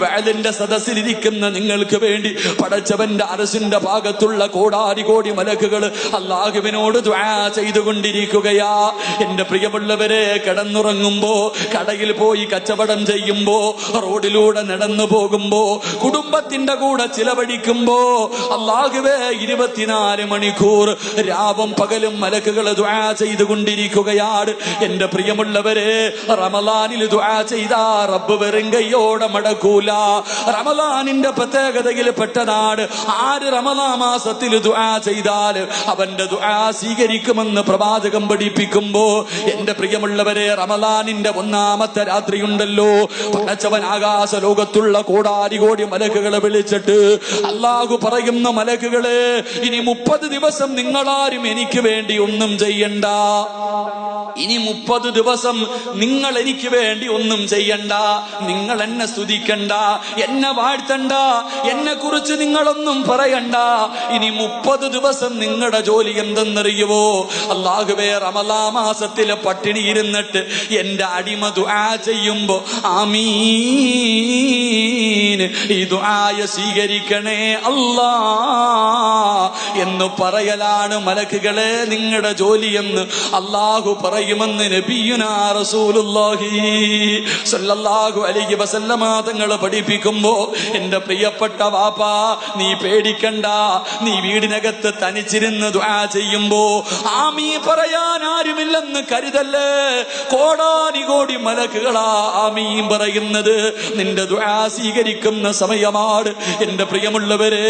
വഅലിന്റെ സദസ്സിലിരിക്കുന്ന നിങ്ങൾക്ക് വേണ്ടി പടച്ചവന്റെ അർശിന്റെ ഭാഗത്തുള്ള കോടാരി കോടി മലക്കുകൾ അല്ലാഹുവിനോട് ദുആ ചെയ്തുകൊണ്ടിരിക്കുകയാ. എന്റെ പ്രിയമുള്ളവരെ, കിടന്നുറങ്ങുമ്പോ, കടയിൽ പോയി കച്ചവടം ചെയ്യുമ്പോ, റോഡിലൂടെ നടന്നു പോകുമ്പോ, കുടുംബത്തിന്റെ കൂടെ ചിലവഴിക്കുമ്പോ, അല്ലാഹുവേ 24 മണിക്കൂർ രാവും പകലും മലക്കുകൾ ദുആ ചെയ്തുകൊണ്ടിരിക്കുകയാണ്. എന്റെ പ്രിയമുള്ളവരെ, റമളാനിൽ ദുആ ചെയ്താ റബ്ബ് വെറും കൈയോടെ മടക്കൂല. റമളാനിന്റെ പ്രത്യേകതയിൽ പെട്ടതാണ്, ആര് റമളാൻ മാസത്തിൽ ദുആ ചെയ്താൽ അവന്റെ ദുആ സ്വീകരിക്കുമെന്ന് പ്രവാചകം പഠിപ്പിക്കുമ്പോ, എന്റെ പ്രിയമുള്ളവരെ, റമളാനിന്റെ 1-ാമത്തെ രാത്രിയുണ്ടല്ലോ, പടച്ചവൻ ആകാശ ലോകത്തുള്ള കോടാരി കോടി മലക്കുകളെ വിളിച്ചിട്ട് അല്ലാഹു പറയുന്ന, മലക്കുകളെ, ഇനി 30 ദിവസം നിങ്ങളാരും എനിക്ക് വേണ്ടി ഒന്നും ചെയ്യണ്ട. ഇനി 30 ദിവസം നിങ്ങൾ എനിക്ക് വേണ്ടി ഒന്നും ചെയ്യണ്ട. നിങ്ങൾ എന്നെ സ്തുതിക്കണ്ട, എന്നെ വാഴ്ത്തണ്ട, എന്നെ കുറിച്ച് നിങ്ങളൊന്നും പറയണ്ട. ഇനി 30 ദിവസം നിങ്ങളുടെ ജോലി എന്തെന്നറിയുവോ? അല്ലാഹുവേ, റമളാൻ മാസത്തിലെ പട്ടിണി ഇരുന്നിട്ട് എന്റെ അടിമ ദുആ ചെയ്യുമ്പോ ആമീൻ, ഈ ദുആയ സ്വീകരിക്കണേ അല്ലാ എന്ന് പറയലാണ് മലക്കുകളെ നിങ്ങളുടെ ജോലിയെന്ന് അല്ലാഹു പറയുമെന്ന് നബിയുനാ റസൂലുള്ളാഹി സ്വല്ലല്ലാഹു അലൈഹി വസല്ലമ തങ്ങൾ പഠിപ്പിക്കുമ്പോ, എന്റെ പ്രിയപ്പെട്ട വാപ്പാ, നീ പേടിക്കണ്ട. നീ വീടിനകത്ത് തനിച്ചിരുന്ന് ദുആ ചെയ്യുമ്പോ ആമീൻ പറയാൻ ആരുമില്ലെന്ന് കരുതല്ലേ. കോടാനി കോടി മലക്കുകളാ ആമീൻ പറയുന്നത്. നിന്റെ ദുആ സ്വീകരിക്കുന്ന സമയമാണ്. എന്റെ പ്രിയമുള്ളവരെ,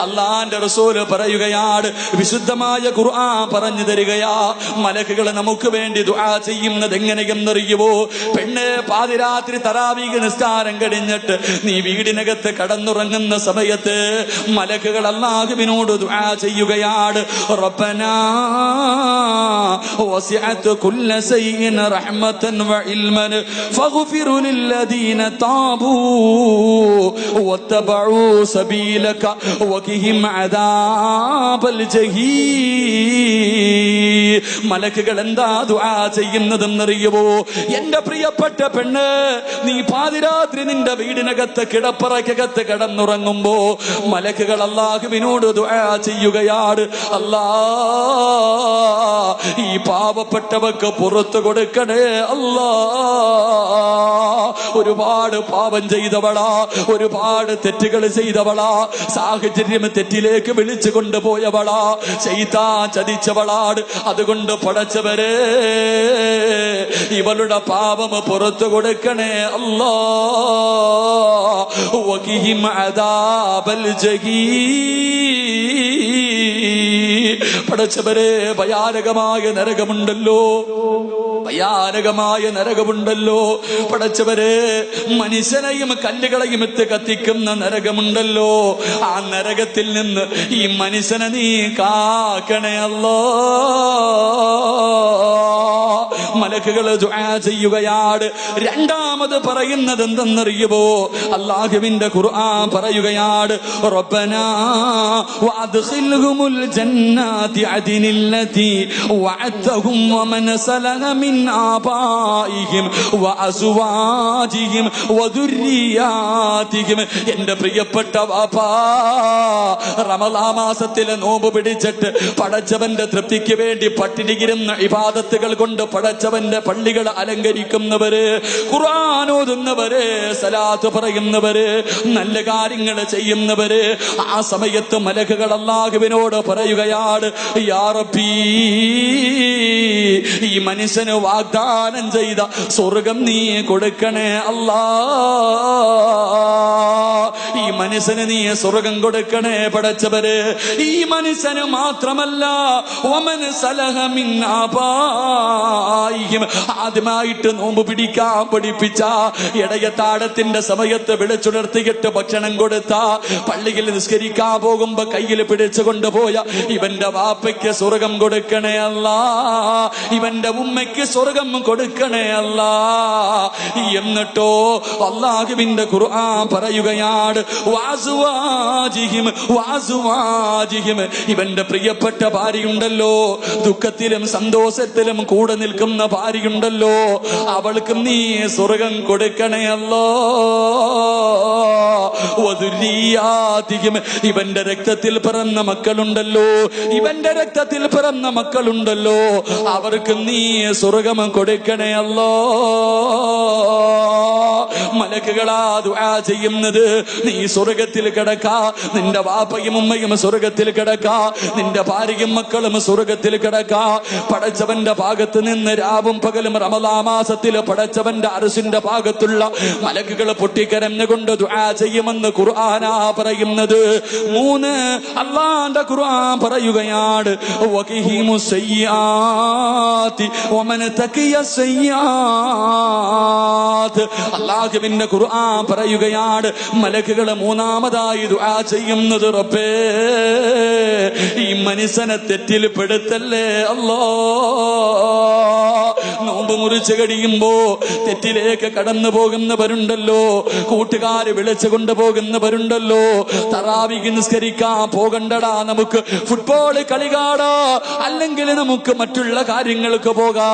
അല്ലാഹുവിന്റെ റസൂല് പറയുകയാണ്, വിശുദ്ധമായ ഖുർആൻ പറഞ്ഞു തരികയാ, മലക്കുകൾ നമുക്ക് വേണ്ടി ദുആ ചെയ്യുന്നത് എങ്ങനെയെന്നറിയുവോ? പെണ്ണെ, പാതിരാത്രി തറാവീഹ് നിസ്കാരം കഴിഞ്ഞിട്ട് നീ വീടിനകത്ത് കടന്നുറങ്ങുന്ന സമയത്ത് മലക്കുകൾ അല്ലാഹുവിനോട് ദുആ ചെയ്യുകയാണ്, റബ്ബനാ വസിഅത് കുല്ല ശൈഇൻ റഹ്മതൻ വഇൽമൻ ഫഗ്ഫിർ ലില്ലദീന താബൂ വത്തബഉ സബീലക വഖിഹിം അദാബൽ ജഹീം. മലക്കുകൾ എന്താ ദുആ ചെയ്യുന്നതെന്നറിയുമോ? എന്റെ പ്രിയപ്പെട്ട പെണ്ണ്, നീ പാതിരാത്രി നിന്റെ വീടിനകത്ത് കിടപ്പറയ്ക്കകത്ത് കിടന്നുറങ്ങുമ്പോ മലക്കുകൾ അല്ലാഹുവിനോട് ദുആ ചെയ്യുകയാണ്, അല്ലാ, ഈ പാവപ്പെട്ടവർക്ക് പുറത്തു കൊടുക്കണേ അല്ലാ. ഒരുപാട് പാപം ചെയ്തവളാ, ഒരുപാട് തെറ്റുകൾ ചെയ്തവളാ, സാഹചര്യം തെറ്റിലേക്ക് വിളിച്ചു കൊണ്ടുപോയവളാ, ശൈത്താൻ ചതിച്ചവളാണ്. അതുകൊണ്ട് പടച്ചവരെ, ഇവളുടെ പാപം പുറത്തു കൊടുക്കണേ അല്ലാ. വഖിഹിം അദാബൽ ജഹീം. പടച്ചവരെ, ഭയാനകമായ നരകമുണ്ടല്ലോ, ഭയാനകമായ നരകമുണ്ടല്ലോ. പടച്ചവരെ, മനുഷ്യനെയും കല്ലുകളെയും എത്തി കത്തിക്കുന്ന നരകമുണ്ടല്ലോ. ആ നരകത്തിൽ നിന്ന് ഈ മനുഷ്യനെ നീ കാക്കണേ അല്ലാ. മലക്കുകൾ ദുആ ചെയ്യുകയാണ്. രണ്ടാമത് പറയുന്നത് എന്തെന്നറിയുമോ? അല്ലാഹുവിന്റെ ഖുർആൻ പറയുകയാണ്, റബ്ബനാ വഅദ്ഖിൽഹുമുൽ ജന്നാതി അദ്നില്ലതി വഅദ്തഹും വമൻ സലഹ മിൻ ആബായിഹിം വഅസ്വാജിഹിം വദുർരിയാതിഹിം. എന്റെ പ്രിയപ്പെട്ട വാപ്പാ, റമളാൻ മാസത്തിലെ നോമ്പ് പിടിച്ചിട്ട് പടച്ചവന്റെ തൃപ്തിക്ക് വേണ്ടി പട്ടിണിയിരുന്ന ഇബാദത്തുകൾ കൊണ്ട് പടച്ചവന്റെ പള്ളികൾ അലങ്കരിക്കുന്നവര്, ഖുർആൻ ഓതുന്നവര്, സലാത്ത് പറയുന്നവര്, നല്ല കാര്യങ്ങൾ ചെയ്യുന്നവര്, ആ സമയത്ത് മലക്കുകൾ അല്ലാഹുവിനോട് പറയുകയാണ്, യാ റബ്ബി, ഈ മനുഷ്യന് വാഗ്ദാനം ചെയ്ത സ്വർഗം നീ കൊടുക്കണേ അല്ലാ. ഈ മനുഷ്യന് നീ സ്വർഗം കൊടുക്കണേ പടച്ചവര്. ഈ മനുഷ്യന് മാത്രമല്ല, വമൻ സലഹ മിൻ ആബായിഹിം, ആദ്യമായിട്ട് നോമ്പ് പിടിക്കാൻ പഠിപ്പിച്ച, ഇടയത്താഴത്തിന്റെ സമയത്ത് വിളിച്ചുണർത്തിയിട്ട് ഭക്ഷണം കൊടുത്ത, പള്ളിയിൽ നിസ്കരിക്കാൻ പോകുമ്പോ കയ്യിൽ പിടിച്ചു കൊണ്ടുപോയ ഇവന്റെ വാപ്പയ്ക്ക് സ്വർഗം കൊടുക്കണേ അല്ലാ. ഇവന്റെ ഉമ്മയ്ക്ക് സ്വർഗം കൊടുക്കണേ അല്ലാ. എന്നിട്ടോ അല്ലാഹുവിന്റെ ഖുർആൻ പറയുകയാണ്, വഅസ്വാജിഹിം വഅസ്വാജിഹിം. ഇവന്റെ പ്രിയപ്പെട്ട ഭാര്യയുണ്ടല്ലോ, ദുഃഖത്തിലും സന്തോഷത്തിലും കൂടെ നിൽക്കുന്ന ഭാര്യയുണ്ടല്ലോ, അവൾക്ക് നീ സ്വർഗം കൊടുക്കണേ അല്ലാ. വദുരിയാതിഹിം ഇവന്റെ രക്തത്തിൽ പിറന്ന മക്കളുണ്ടല്ലോ, ഇവന്റെ രക്തത്തിൽ പിറന്ന മക്കളുണ്ടല്ലോ, അവർക്ക് നീ സ്വർഗ്ഗം കൊടുക്കണേ അല്ലാ. മലക്കുകളാ ദുആ ചെയ്യുന്നത്. നീ സ്വർഗ്ഗത്തിൽ കിടക്കാ, നിന്റെ വാപ്പയും ഉമ്മയും സ്വർഗ്ഗത്തിൽ കിടക്കാ, നിന്റെ ഭാര്യയും മക്കളും സ്വർഗ്ഗത്തിൽ കിടക്കാ. പടച്ചവന്റെ ഭാഗത്ത് നിന്ന് രാവും പകലും റമളാൻ മാസത്തിൽ പടച്ചവന്റെ അർശിന്റെ ഭാഗത്തുള്ള മലക്കുകൾ പൊട്ടിക്കരഞ്ഞുകൊണ്ട് ദുആ ചെയ്യുമെന്ന് ഖുർആനാ പറയുന്നത്. 3 അല്ലാഹുവിന്റെ ഖുർആൻ പറയുകയാണ്, വഖിഹിമുസ് സയ്യാത്തി വമൻ തഖിയസ് സയ്യാത്ത്. അല്ലാഹുവിന്റെ ഖുർആൻ പറയുകയാണ്, മലക്കുകൾ മൂന്നാമതായി ദുആ ചെയ്യുന്നത്, റബ്ബേ ഈ മനുഷ്യനെ തെറ്റിൽ പെടുത്തല്ലേ അല്ലാ. നോമ്പ് മുറിച്ച് കഴിയുമ്പോ തെറ്റിലേക്ക് കടന്നു പോകുന്നവരുണ്ടല്ലോ, കൂട്ടുകാര് വിളിച്ചു കൊണ്ടുപോകുന്നവരുണ്ടല്ലോ, തറാവീഹ് നിസ്കരിക്കാൻ പോകണ്ടടാ, നമുക്ക് ഫുട്ബോൾ കളി കാണാ, അല്ലെങ്കിൽ നമുക്ക് മറ്റുള്ള കാര്യങ്ങൾക്ക് പോകാ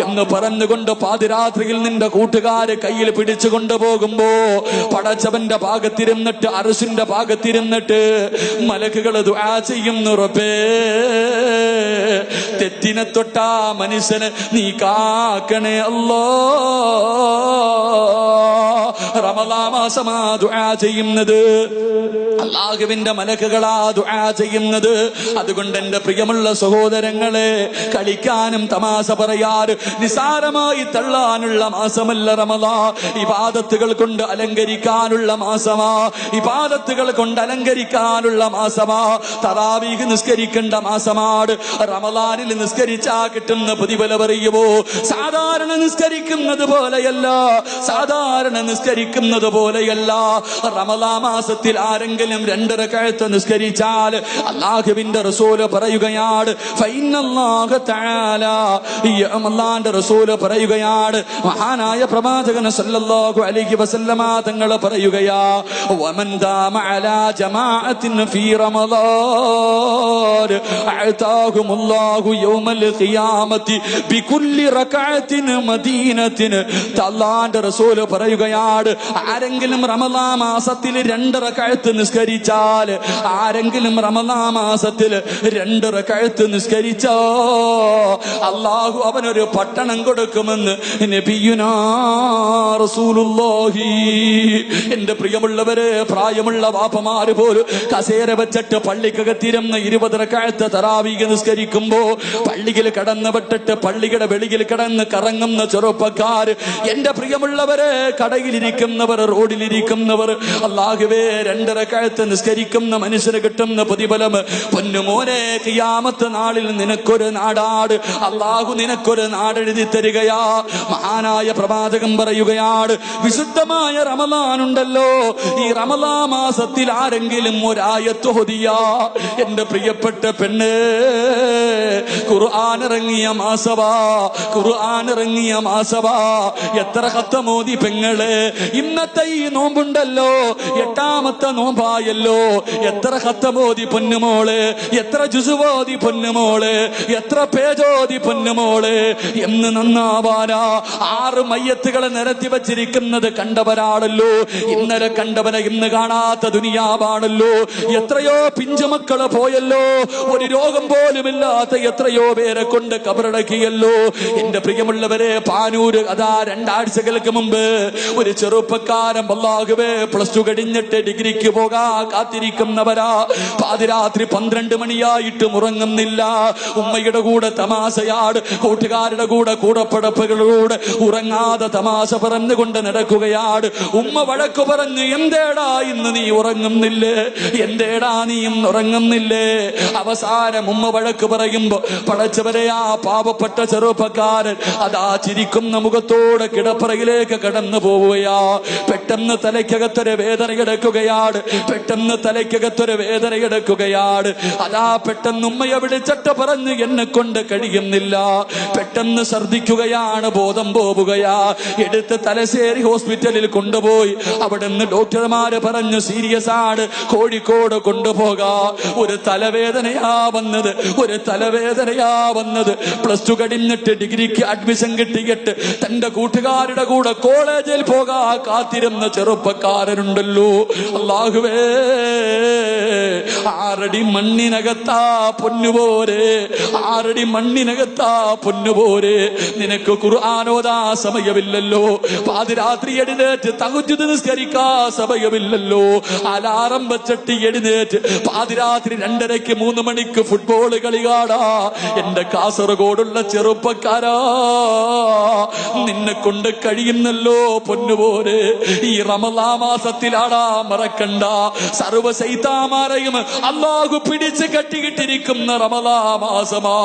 എന്ന് പറഞ്ഞുകൊണ്ട് പാതിരാത്രിയിൽ നിന്റെ കൂട്ടുകാര് കയ്യിൽ പിടിച്ചു കൊണ്ടുപോകുമ്പോ പടച്ചവന്റെ ഭാഗത്തിരുന്നിട്ട് അർശിന്റെ ഭാഗത്തിരുന്നിട്ട് മലക്കുകൾ ദുആ ചെയ്യുന്നു, റബ്ബേ തെറ്റിനെ തൊട്ടാ മനുഷ്യന് നീ കാക്കണേ അല്ലാ. റമളാൻ മാസമാ ദുആ ചെയ്യുന്നത്, അല്ലാഹുവിന്റെ മലക്കുകളാ ദുആ ചെയ്യുന്നത്. അതുകൊണ്ട് എന്റെ പ്രിയമുള്ള സഹോദരങ്ങളെ, കളിക്കാനും തമാശ പറയാറ് നിസാരമായി തള്ളാനുള്ള മാസമല്ല റമളാൻ. ഇബാദത്തുകൾ കൊണ്ട് അലങ്കരിക്കാനുള്ള മാസമാ, ഇബാദത്തുകൾ കൊണ്ട് അലങ്കരിക്കാനുള്ള മാസമാ. തറാവീഹ് നിസ്കരിക്കേണ്ട മാസമാണ്. റമളാനിൽ നിസ്കരിച്ചാ കിട്ടുന്ന പ്രതിഫലം അറിയുമോ? സാധാരണ നിസ്കരിക്കുന്നത് പോലെയല്ല, സാധാരണ നിസ്കരിക്കുന്നത് പോലെയല്ല. റമളാൻ മാസത്തിൽ ആരെങ്കിലും 2 റക്അത്ത് നിസ്കരിച്ചാൽ അല്ലാഹുവിന്റെ റസൂല് പറയുകയാണ്, ഫഇന്നല്ലാഹ തആല, അല്ലാഹുവിന്റെ റസൂല് പറയുകയാണ്, മഹാനായ പ്രവാചകൻ സല്ലല്ലാഹു അലൈഹി വസല്ലമ തങ്ങൾ പറയുകയാ, വമൻ ദാമ അലാ ജമാഅത്തിൻ ഫീ റമളാൻ അഅതാഹുമുല്ലാഹു യൗമൽ ഖിയാമത്തി ബികുല്ലി റക്അത്തിൻ മദീനത്തിൻ. അല്ലാഹുവിന്റെ റസൂല് പറയുകയാണ്, ആരെങ്കിലും റമളാൻ മാസത്തിൽ 2 റക്അത്ത് നിസ്കരിച്ചാൽ, ആരെങ്കിലും റമളാൻ മാസത്തിൽ 2 റക്അത്ത് നിസ്കരിച്ചോ അല്ലാഹു അവനൊരു പട്ടണം കൊടുക്കുമെന്ന് നബിയുനാ റസൂലുള്ളാഹി. എന്റെ പ്രിയമുള്ളവരെ, പ്രായമുള്ള വാപ്പമാര് പോലും കസേര വെച്ചിട്ട് പള്ളിക്കകത്തിരുന്ന് 20 റക്അത്ത് തറാവീഹ് നിസ്കരിക്കുമ്പോ പള്ളിയിൽ കടന്നു വിട്ടിട്ട് പള്ളിയുടെ വെളിയിൽ കിടന്ന് കറങ്ങുന്ന ചെറുപ്പക്കാർ, എന്റെ പ്രിയമുള്ളവരെ, കടയിലിരിക്കുന്നവർ, റോഡിലിരിക്കുന്നവർ, അല്ലാഹുവേ 2 റക്അത്ത് നിസ്കരിക്കുന്ന മനുഷ്യന് കിട്ടുന്ന പ്രതിഫലം പൊന്നുമോനെ, ഖിയാമത്ത് നാളിൽ നിനക്കൊരു നാടാട് അല്ലാഹു നിനക്കൊരു നാടെഴുതി തരികയാ. മഹാനായ പ്രവാചകൻ പറയുകയാണ്, വിശുദ്ധമായ റമളാൻ ഉണ്ടല്ലോ, ഈ റമളാൻ മാസത്തിൽ ആരെങ്കിലും ഒരായത്ത് ഓതിയാ, എന്റെ പ്രിയപ്പെട്ട പെണ്ണ്, ഖുർആൻ ഇറങ്ങിയ മാസവാ, ഖുർആൻ ഇറങ്ങിയ മാസവാ. എത്ര ഖത്തമോദി പെങ്ങള്, ഇന്നത്തെ ഈ നോമ്പുണ്ടല്ലോ 8ാമത്തെ നോമ്പായല്ലോ, എത്ര ഖത്തമോദി പൊന്നുമോള്, എത്ര ജുസുവോദി പൊന്നുമോള്, എത്ര പേജോദി പൊന്നുമോള്. എന്ന് നന്നാവാനാ 6 മയ്യത്തുകളെ നിരത്തി വച്ചിരിക്കുന്നത് കണ്ടവരാണല്ലോ, ഇന്നലെ കണ്ടവനെ ഇന്ന് കാണാത്ത ദുനിയാവാണല്ലോ. എത്രയോ പിഞ്ചുമക്കള് പോയല്ലോ, ഒരു രോഗം പോലുമില്ലാത്ത എത്രയോ പേരെ കൊണ്ട് കബറടക്കിയല്ലോ. എന്റെ പ്രിയമുള്ളവരെ, പാനൂര് അതാ 2 ആഴ്ചകൾക്ക് മുമ്പ് ഒരു ചെറുപ്പക്കാരൻ അല്ലാഹുവേ +2 കഴിഞ്ഞിട്ട് ഡിഗ്രിക്ക് പോകാ കാത്തിരിക്കുന്നവരാ. പാതിരാത്രി 12 മണിയായിട്ടും ഉറങ്ങുന്നില്ല. ഉമ്മയുടെ കൂടെ തമാശയാട്, കൂട്ടുകാരുടെ കൂടെ കൂടപ്പടപ്പുകളോട് ഉറങ്ങാതെ തമാശ പറഞ്ഞുകൊണ്ട് നടക്കുകയാണ്. ഉമ്മ വഴക്കു പറഞ്ഞു, എന്തേടാ ഇന്ന് നീ ഉറങ്ങുന്നില്ലേ, എന്തേടാ നീ ഇന്ന് ഉറങ്ങുന്നില്ലേ? അവസാനം ഉമ്മ വഴക്ക് പറയുമ്പോ പടച്ചവരെ, ആ പാവപ്പെട്ട ചെറുപ്പക്കാരൻ അതാ ചിരിക്കുന്ന മുഖത്തോടെ കിടപ്പറയിലേക്ക് കടന്നു പോവുകയാ. പെട്ടെന്ന് തലയ്ക്കകത്തൊരു വേദന കിടക്കുകയാണ്. പെട്ടെന്ന് തലയ്ക്കകത്തൊരു വേദന എടുക്കുകയാണ്. അതാ പെട്ടെന്ന് ഉമ്മയെ വിളിച്ചിട്ട് പറഞ്ഞു എന്നെ കൊണ്ട് കഴിയുന്നില്ല. പെട്ടെന്ന് ഛർദിക്കുകയാണ്, ബോധം പോവുകയാ. എടുത്ത് തലശ്ശേരി ഹോസ്പിറ്റലിൽ കൊണ്ടുപോയി. അവിടെ നിന്ന് ഡോക്ടർമാര് പറഞ്ഞു സീരിയസ് ആണ്, കോഴിക്കോട് കൊണ്ടുപോകാ. ഒരു തലവേദനയാ വന്നത്, ഒരു തലവേദനയാ വന്നത്. പ്ലസ് ടു കഴിഞ്ഞിട്ട് ഡിഗ്രിക്ക് അഡ്മിഷൻ കിട്ടിയിട്ട് തന്റെ കൂട്ടുകാരുടെ കൂടെ കോളേജിൽ പോകാ കാത്തിരുന്ന ചെറുപ്പക്കാരനുണ്ടല്ലോ. അല്ലാഹുവേ, 6 അടി മണ്ണിനകത്താ പൊന്നുപോരെ, 6 അടി മണ്ണിനകത്താ പൊന്നുപോരെ. നിനക്ക് ഖുർആനോദാ സമയമില്ലല്ലോ, പാതിരാത്രി എഴുന്നേറ്റ് തഹജ്ജുദ് നിസ്കരിക്കാ സമയമില്ലല്ലോ, അലാറം വെച്ചിട്ട് എഴുന്നേറ്റ് പാതിരാത്രി 2:30 3 മണിക്ക് ഫുട്ബോൾ കളി കാണാ. എന്റെ കാസർഗോഡുള്ള ചെറുപ്പക്കാരാ, നിന്നെ കൊണ്ട് കഴിയുന്നല്ലോ പൊന്നുപോരെ. ഈ റമളാൻ മാസത്തിലാടാ, മറക്കണ്ട, സർവ്വ ശൈത്താന്മാരെയും അല്ലാഹു പിടിച്ച് കെട്ടിയിട്ടിരിക്കുന്ന റമളാൻ മാസമാ.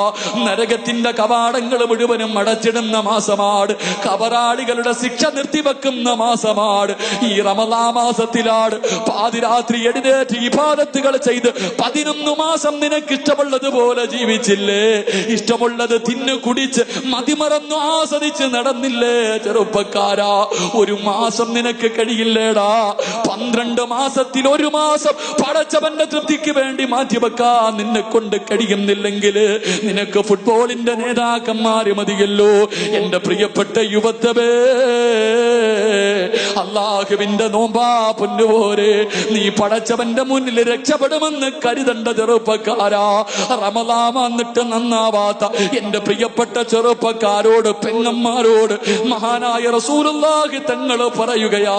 നരകത്തിന്റെ കവാടങ്ങൾ മുഴുവനും അടച്ചിടുന്ന മാസമാണ്. കബറാളികളുടെ ശിക്ഷ നിർത്തിവെക്കുന്ന മാസമാണ്. ഈ റമളാൻ മാസത്തിലാണ് പാതിരാത്രി എഴുന്നേറ്റ് ഇബാദത്തുകൾ ചെയ്ത് 11 മാസം നിനക്ക് ഇഷ്ടമുള്ളതുപോലെ ജീവിച്ചില്ലേ? ഇഷ്ടമുള്ളത് തിന്നു കുടിച്ച് മതിമറന്നു ആസ്വദിച്ച് നടന്നില്ലേ ചെറുപ്പക്കാരാ? 1 മാസം നിനക്ക് കഴിയില്ലേടാ? 12 മാസത്തിൽ 1 മാസം പടച്ചവന്റെ തൃപ്തിക്ക് വേണ്ടി മാറ്റിവെക്കാൻ നിന്നെ കൊണ്ട് കഴിയുന്നില്ലെങ്കിൽ നിനക്ക് ഫുട്ബോളിന്റെ നേതാക്കന്മാര് മതിയല്ലോ. എന്റെ പ്രിയപ്പെട്ട യുവത്വമേ, അല്ലാഹുവിന്റെ നോമ്പാ പൊന്നുപോരെ. നീ പടച്ചവന്റെ മുന്നിൽ രക്ഷപ്പെടുമെന്ന് കരുതണ്ട ചെറുപ്പക്കാരാ. റമളാൻ വന്നിട്ട് നന്നാവാത്ത എന്റെ പ്രിയപ്പെട്ട ചെറുപ്പക്കാരോട്, പെങ്ങന്മാരോട് മഹാനായ റസൂലുള്ളാഹി തങ്ങൾ പറയുകയാ.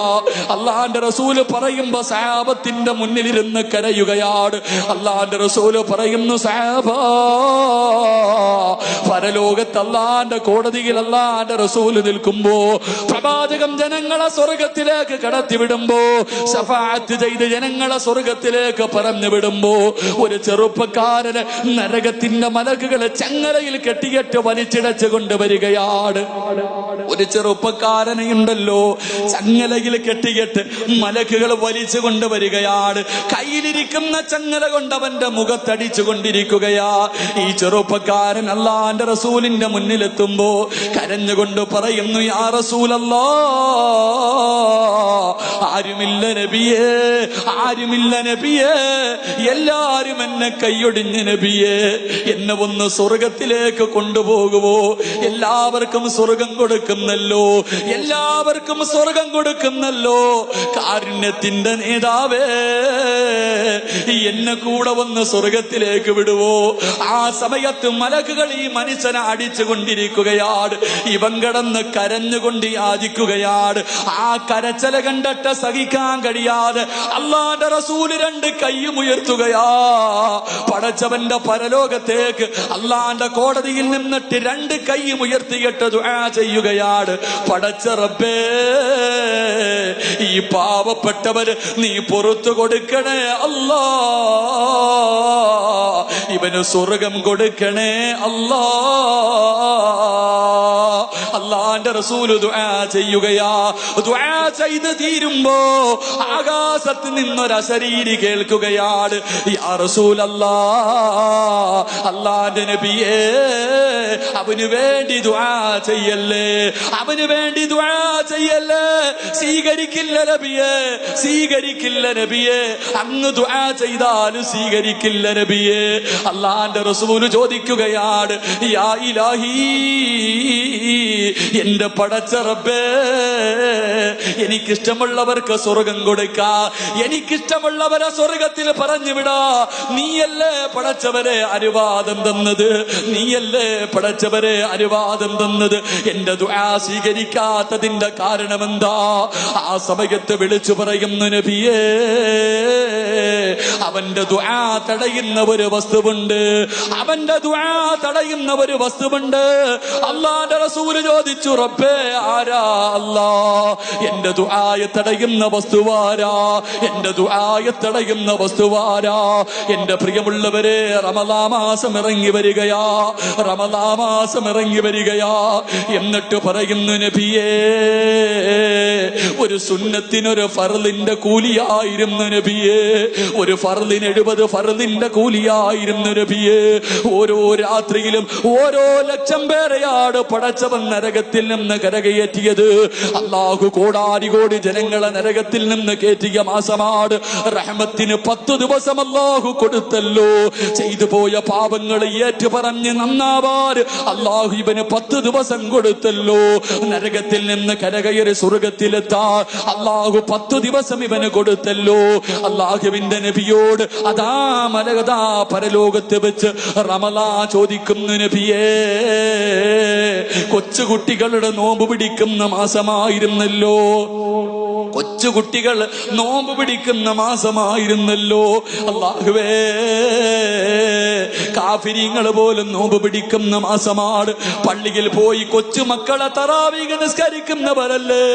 അള്ളാന്റെ റസൂല് പറയുമ്പോ സഹാബത്തിന്റെ മുന്നിലിരുന്ന് കരയുകയാണ്. അള്ളാന്റെ റസൂല് പറയുന്നു, സഹാബാ, പരലോകത്ത് അള്ളാന്റെ കോടതിയിൽ അള്ളാന്റെ റസൂല് നിൽക്കുമ്പോ പ്രവാചകം ജനങ്ങളെ സ്വർഗത്തിലേക്ക് കടത്തിവിടുമ്പോ, ശഫാഅത്ത് ചെയ്ത് ജനങ്ങളെ സ്വർഗത്തിലേക്ക് പറഞ്ഞു വിടുമ്പോ, ഒരു ചെറുപ്പക്കാരന് നരകത്തിന്റെ മലക്കുകളെ ചങ്ങലയിൽ കെട്ടിയിട്ട് വലിച്ചിടച്ചു കൊണ്ടുവരികയാണ്. ഒരു ചെറുപ്പക്കാരനെ ഉണ്ടല്ലോ ചങ്ങലയിൽ കെട്ടിയിട്ട് മലക്കുകൾ വലിച്ചു കൊണ്ടുവരികയാണ്. കയ്യിലിരിക്കുന്ന ചങ്ങല കൊണ്ട് അവന്റെ മുഖത്തടിച്ചു കൊണ്ടിരിക്കുകയാ. ഈ ചെറുപ്പക്കാരൻ അല്ലാഹുവിന്റെ റസൂലിന്റെ മുന്നിലെത്തുമ്പോ കരഞ്ഞുകൊണ്ട് പറയുന്നു, യാ റസൂലല്ലാ, ആരുമില്ല നബിയേ, ആരുമില്ല നബിയേ, എല്ലാരും എന്നെ കൈയൊടിഞ്ഞ് നബിയേ, എന്നെ ഒന്ന് സ്വർഗത്തിലേക്ക് കൊണ്ടുപോകുമോ? എല്ലാവർക്കും സ്വർഗം കൊടുക്കുന്നല്ലോ, എല്ലാവർക്കും സ്വർഗം കൊടുക്കുന്നല്ലോ. കാരുണ്യത്തിന്റെ നേതാവേ, എന്നെ കൂടെ ഒന്ന് സ്വർഗത്തിലേക്ക് വിടുവോ? ആ സമയത്ത് മലക്കുകൾ ഈ മനുഷ്യനെ അടിച്ചു കൊണ്ടിരിക്കുകയാണ്. ഇവൻ കിടന്ന് കരഞ്ഞുകൊണ്ട് യാചിക്കുകയാണ്. ആ കരച്ചല കണ്ടിട്ട് സഹിക്കാൻ കഴിയാതെ അല്ലാഹുവിന്റെ റസൂല് 2 കൈയും ഉയർത്തുകയാ. പടച്ചവന്റെ പരലോകത്തേക്ക് അല്ലാഹുവിന്റെ കോടതിയിൽ നിന്നിട്ട് 2 കൈയും ഉയർത്തിയിട്ട് ദുആ ചെയ്യുകയാണ്. പടച്ച റബ്ബേ, ഈ പാവപ്പെട്ടവര് നീ പുറത്തു കൊടുക്കണേ അല്ലാ, ഇവന് സ്വർഗം കൊടുക്കണേ അല്ലാ. അല്ലാഹുവിന്റെ റസൂല് ദുആ ചെയ്യുകയാ. ദുആ ചെയ്ത് തീരുമ്പോ ആകാശത്ത് നിന്നൊരു അശരീരി കേൾക്കുകയാണ്, യാ റസൂലല്ലാഹ്, അല്ലാഹുവിന്റെ നബിയേ, അവന് വേണ്ടി ദുആ ചെയ്യല്ലേ, അവന് വേണ്ടി ദുആ ചെയ്യല്ലേ. സ്വീകരിക്കില്ല നബിയേ, സ്വീകരിക്കില്ല നബിയേ, അങ്ങ് ദുആ ചെയ്താലും സ്വീകരിക്കില്ല നബിയേ. അല്ലാഹുവിന്റെ റസൂല് ചോദിക്കുകയാണ്, യാ ഇലാഹി, എന്റെ പടച്ച റബ്ബേ, എനിക്കിഷ്ടമുള്ളവർക്ക് സ്വർഗം കൊടുക്കാ, എനിക്കിഷ്ടമുള്ളവരെ സ്വർഗത്തിൽ പറഞ്ഞു വിടാ. നീയല്ലേ പടച്ചവരെ അനുവാദം തന്നത്, നീയല്ലേ പടച്ചവരെ അനുവാദം തന്നത്. എന്റെ ദുആ സ്വീകരിക്കാത്തതിന്റെ കാരണമെന്താ? ആ സമയത്ത് വിളിച്ചു പറയുന്നു, നബിയേ, അവന്റെ ദുആ തടയുന്ന ഒരു വസ്തുവുണ്ട്, അവന്റെ ദുആ തടയുന്ന ഒരു വസ്തുവുണ്ട്. അല്ലാഹുവിന്റെ റസൂല് ചോദിച്ചു, റബ്ബേ ആരാ അല്ലാ എന്റെ ദുആയെ തടയുന്ന വസ്തുവാരാ, എന്റെ ദുആയെ തടയുന്ന വസ്തുവാരാ? എന്റെ പ്രിയമുള്ളവരെ, റമളാൻ മാസം ഇറങ്ങി വരികയാ, റമളാൻ മാസം ഇറങ്ങി വരികയാ. എന്നിട്ട് പറയുന്നു, നബിയേ ഒരു സുന്നത്തിനൊരു ഫർളിന്റെ കൂലിയായിരുന്നു നബിയേ, ഒരു ഫർളിന് 70 ഫർളിന്റെ കൂലിയായിരുന്നു നബിയേ. ഓരോ രാത്രിയിലും ഓരോ ലക്ഷം പേരെയാണ് പടച്ചവൻ നരകത്തിൽ നിന്ന് കരകയറ്റിയത്. അല്ലാഹു കോടാരി കോടി ജനങ്ങളെ നരകത്തിൽ നിന്ന് കയറ്റിയ മാസമാണ്. റഹ്മത്തിന് 10 ദിവസം അല്ലാഹു കൊടുത്തല്ലോ. ചെയ്തു പോയ പാപങ്ങൾ ഏറ്റു പറഞ്ഞ് നന്നാവാൻ അല്ലാഹു ഇവന് 10 ദിവസം കൊടുത്തല്ലോ. നരകത്തിൽ നിന്ന് കരകയറി സ്വർഗത്തിലെത്താൻ അല്ലാഹു 10 ദിവസം ഇവന് കൊടുത്തല്ലോ. അല്ലാഹുവിന്റെ നബിയോട് അതാ മലകതാ പരലോകത്ത് വെച്ച് റമളാൻ ചോദിക്കുന്നു, നബിയേ കൊച്ചുകുട്ടികളുടെ നോമ്പ് പിടിക്കുന്ന മാസമായിരുന്നല്ലോ, കൊച്ചുകുട്ടികൾ നോമ്പ് പിടിക്കുന്ന മാസമായിരുന്നല്ലോ. അല്ലാഹുവേ കാഫിരീങ്ങൾ പോലും നോമ്പ് പിടിക്കുന്ന മാസമാണ്. പള്ളിയിൽ പോയി കൊച്ചുമക്കളെ തറാവീഹ് നിസ്കരിക്കുന്നവരല്ലേ,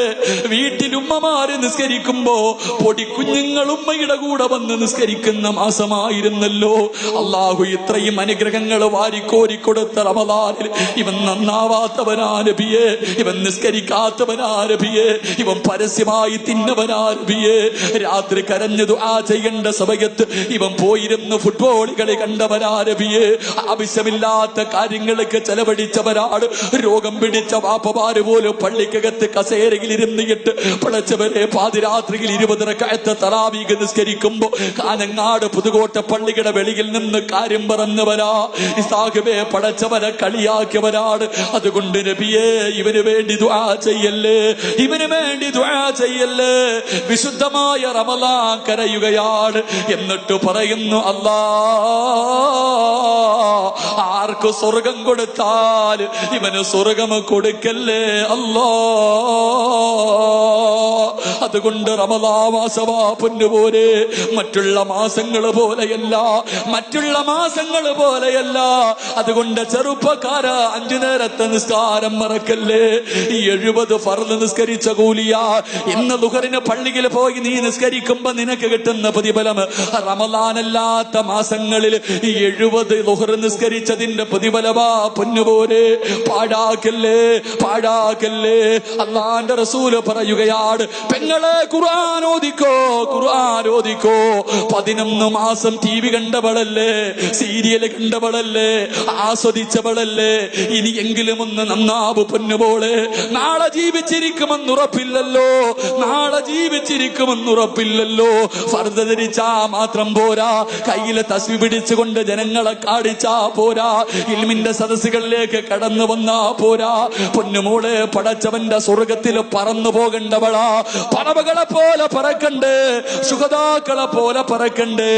വീട്ടിൽ ഉമ്മമാര് നിസ്കരിക്കുമ്പോ പൊടിക്കുഞ്ഞുങ്ങൾ ഉമ്മയുടെ കൂടെ വന്ന് നിസ്കരിക്കുന്ന മാസമായിരുന്നല്ലോ. അല്ലാഹു ഇത്രയും അനുഗ്രഹങ്ങൾ വാരിക്കോരിക്കൊടുത്ത റമളാനിൽ ഇവൻ നന്നാവാത്തവനാ നബിയേ, ഇവൻ നിസ്കരിക്കാത്തവനാ നബിയേ, ഇവൻ പരസ്യമായി തിന്നവനാ നബിയേ, രാത്രി കരഞ്ഞു ദുആ ചെയ്യേണ്ട സമയത്ത് ഇവൻ പോയിരുന്ന് ഫുട്ബോൾ കളി കണ്ടവനാ നബിയേ, ആവശ്യമില്ലാത്ത കാര്യങ്ങൾക്ക് ചെലവഴിച്ചവരാണ്. രോഗം പിടിച്ച വാപ്പമാര് പോലും പള്ളിക്കകത്ത് കസേരയിൽ ഇരുന്നിട്ട് പടച്ചവരെ പാതിരാത്രിയിൽ 20 റക്അത്ത് തറാവീഹ് നിസ്കരിക്കുമ്പോ കാനങ്ങാട് പുതുകോട്ട പള്ളിയുടെ വെളിയിൽ നിന്ന് കാര്യം പറഞ്ഞവരാ. ഇസാഖിബെ പടച്ചവരെ കളിയാക്കിയവരാണ്. അതുകൊണ്ട് നബിയേ ഇവന് വേണ്ടി ദുആ ചെയ്യല്ലേ, ഇവന് വേണ്ടി ദുആ ചെയ്യല്ലേ. വിശുദ്ധമായ റമളാൻ കരയുകയാണ്. എന്നിട്ട് പറയുന്നു, അല്ലാ ആർക്ക് സ്വർഗം കൊടുത്താൽ ഇവന് സ്വർഗം കൊടുക്കല്ലേ അല്ലാ. അതുകൊണ്ട് റമളാൻ മാസമാ പൊന്നുപോലെ, മറ്റുള്ള മാസങ്ങൾ പോലെയല്ല, മറ്റുള്ള മാസങ്ങൾ പോലെയല്ല. അതുകൊണ്ട് ചെറുപ്പക്കാര 5 നേരത്തെ നിസ്കാരം മറക്കല്ലേ. 70 ഫർള് നിസ്കരിച്ച കൂലിയാ. ഇന്ന് ദുഹറിന് പള്ളിയിൽ പോയി നീ നിസ്കരിക്കുമ്പോ നിനക്ക് കിട്ടുന്ന പ്രതിഫലം റമളാനല്ലാത്ത മാസങ്ങളിൽ 70 ദുഹർ നിസ്കരിച്ചതിന്റെ പ്രതിഫലമാ പൊന്നുപോലെ. പാഴാക്കല്ലേ, പാഴാക്കല്ലേ. അല്ലാഹുവിന്റെ റസൂല് പറയുകയാണ്, പെങ്ങളെ ഖുർആൻ ഓദിക്കോ, ഖുർആൻ ഓദിക്കോ. 11 മാസം TV കണ്ടവളല്ലേ, സീരിയൽ കണ്ടവളല്ലേ, ആസ്വദിച്ചവളല്ലേ, ഇനിയെങ്കിലും ഒന്ന് നന്നാവ് പൊന്നുപോലെ. നാളെ ജീവിച്ചിരിക്കുമെന്ന് ഉറപ്പില്ലല്ലോ, നാളെ ജീവിച്ചിരിക്കുമെന്ന് ഉറപ്പില്ലല്ലോ. ഫർദ് ധരിച്ചാ മാത്രം പോരാ, കയ്യിലെ തസ്ബീഹ് പിടിച്ചുകൊണ്ട് ജനങ്ങളെ കാണിച്ചാ പോരാ, ഇൽമിന്റെ സദസ്സുകളിലേക്ക് കടന്നു വന്നാ പോരാ. പൊന്നുമോളെ പടച്ചവന്റെ സ്വർഗത്തിൽ പറന്നു പോകേണ്ടവളാ. പറവകളെ പോലെ പറക്കണ്ടേ, ശുഹദാക്കളെ പോലെ പറക്കണ്ടേ,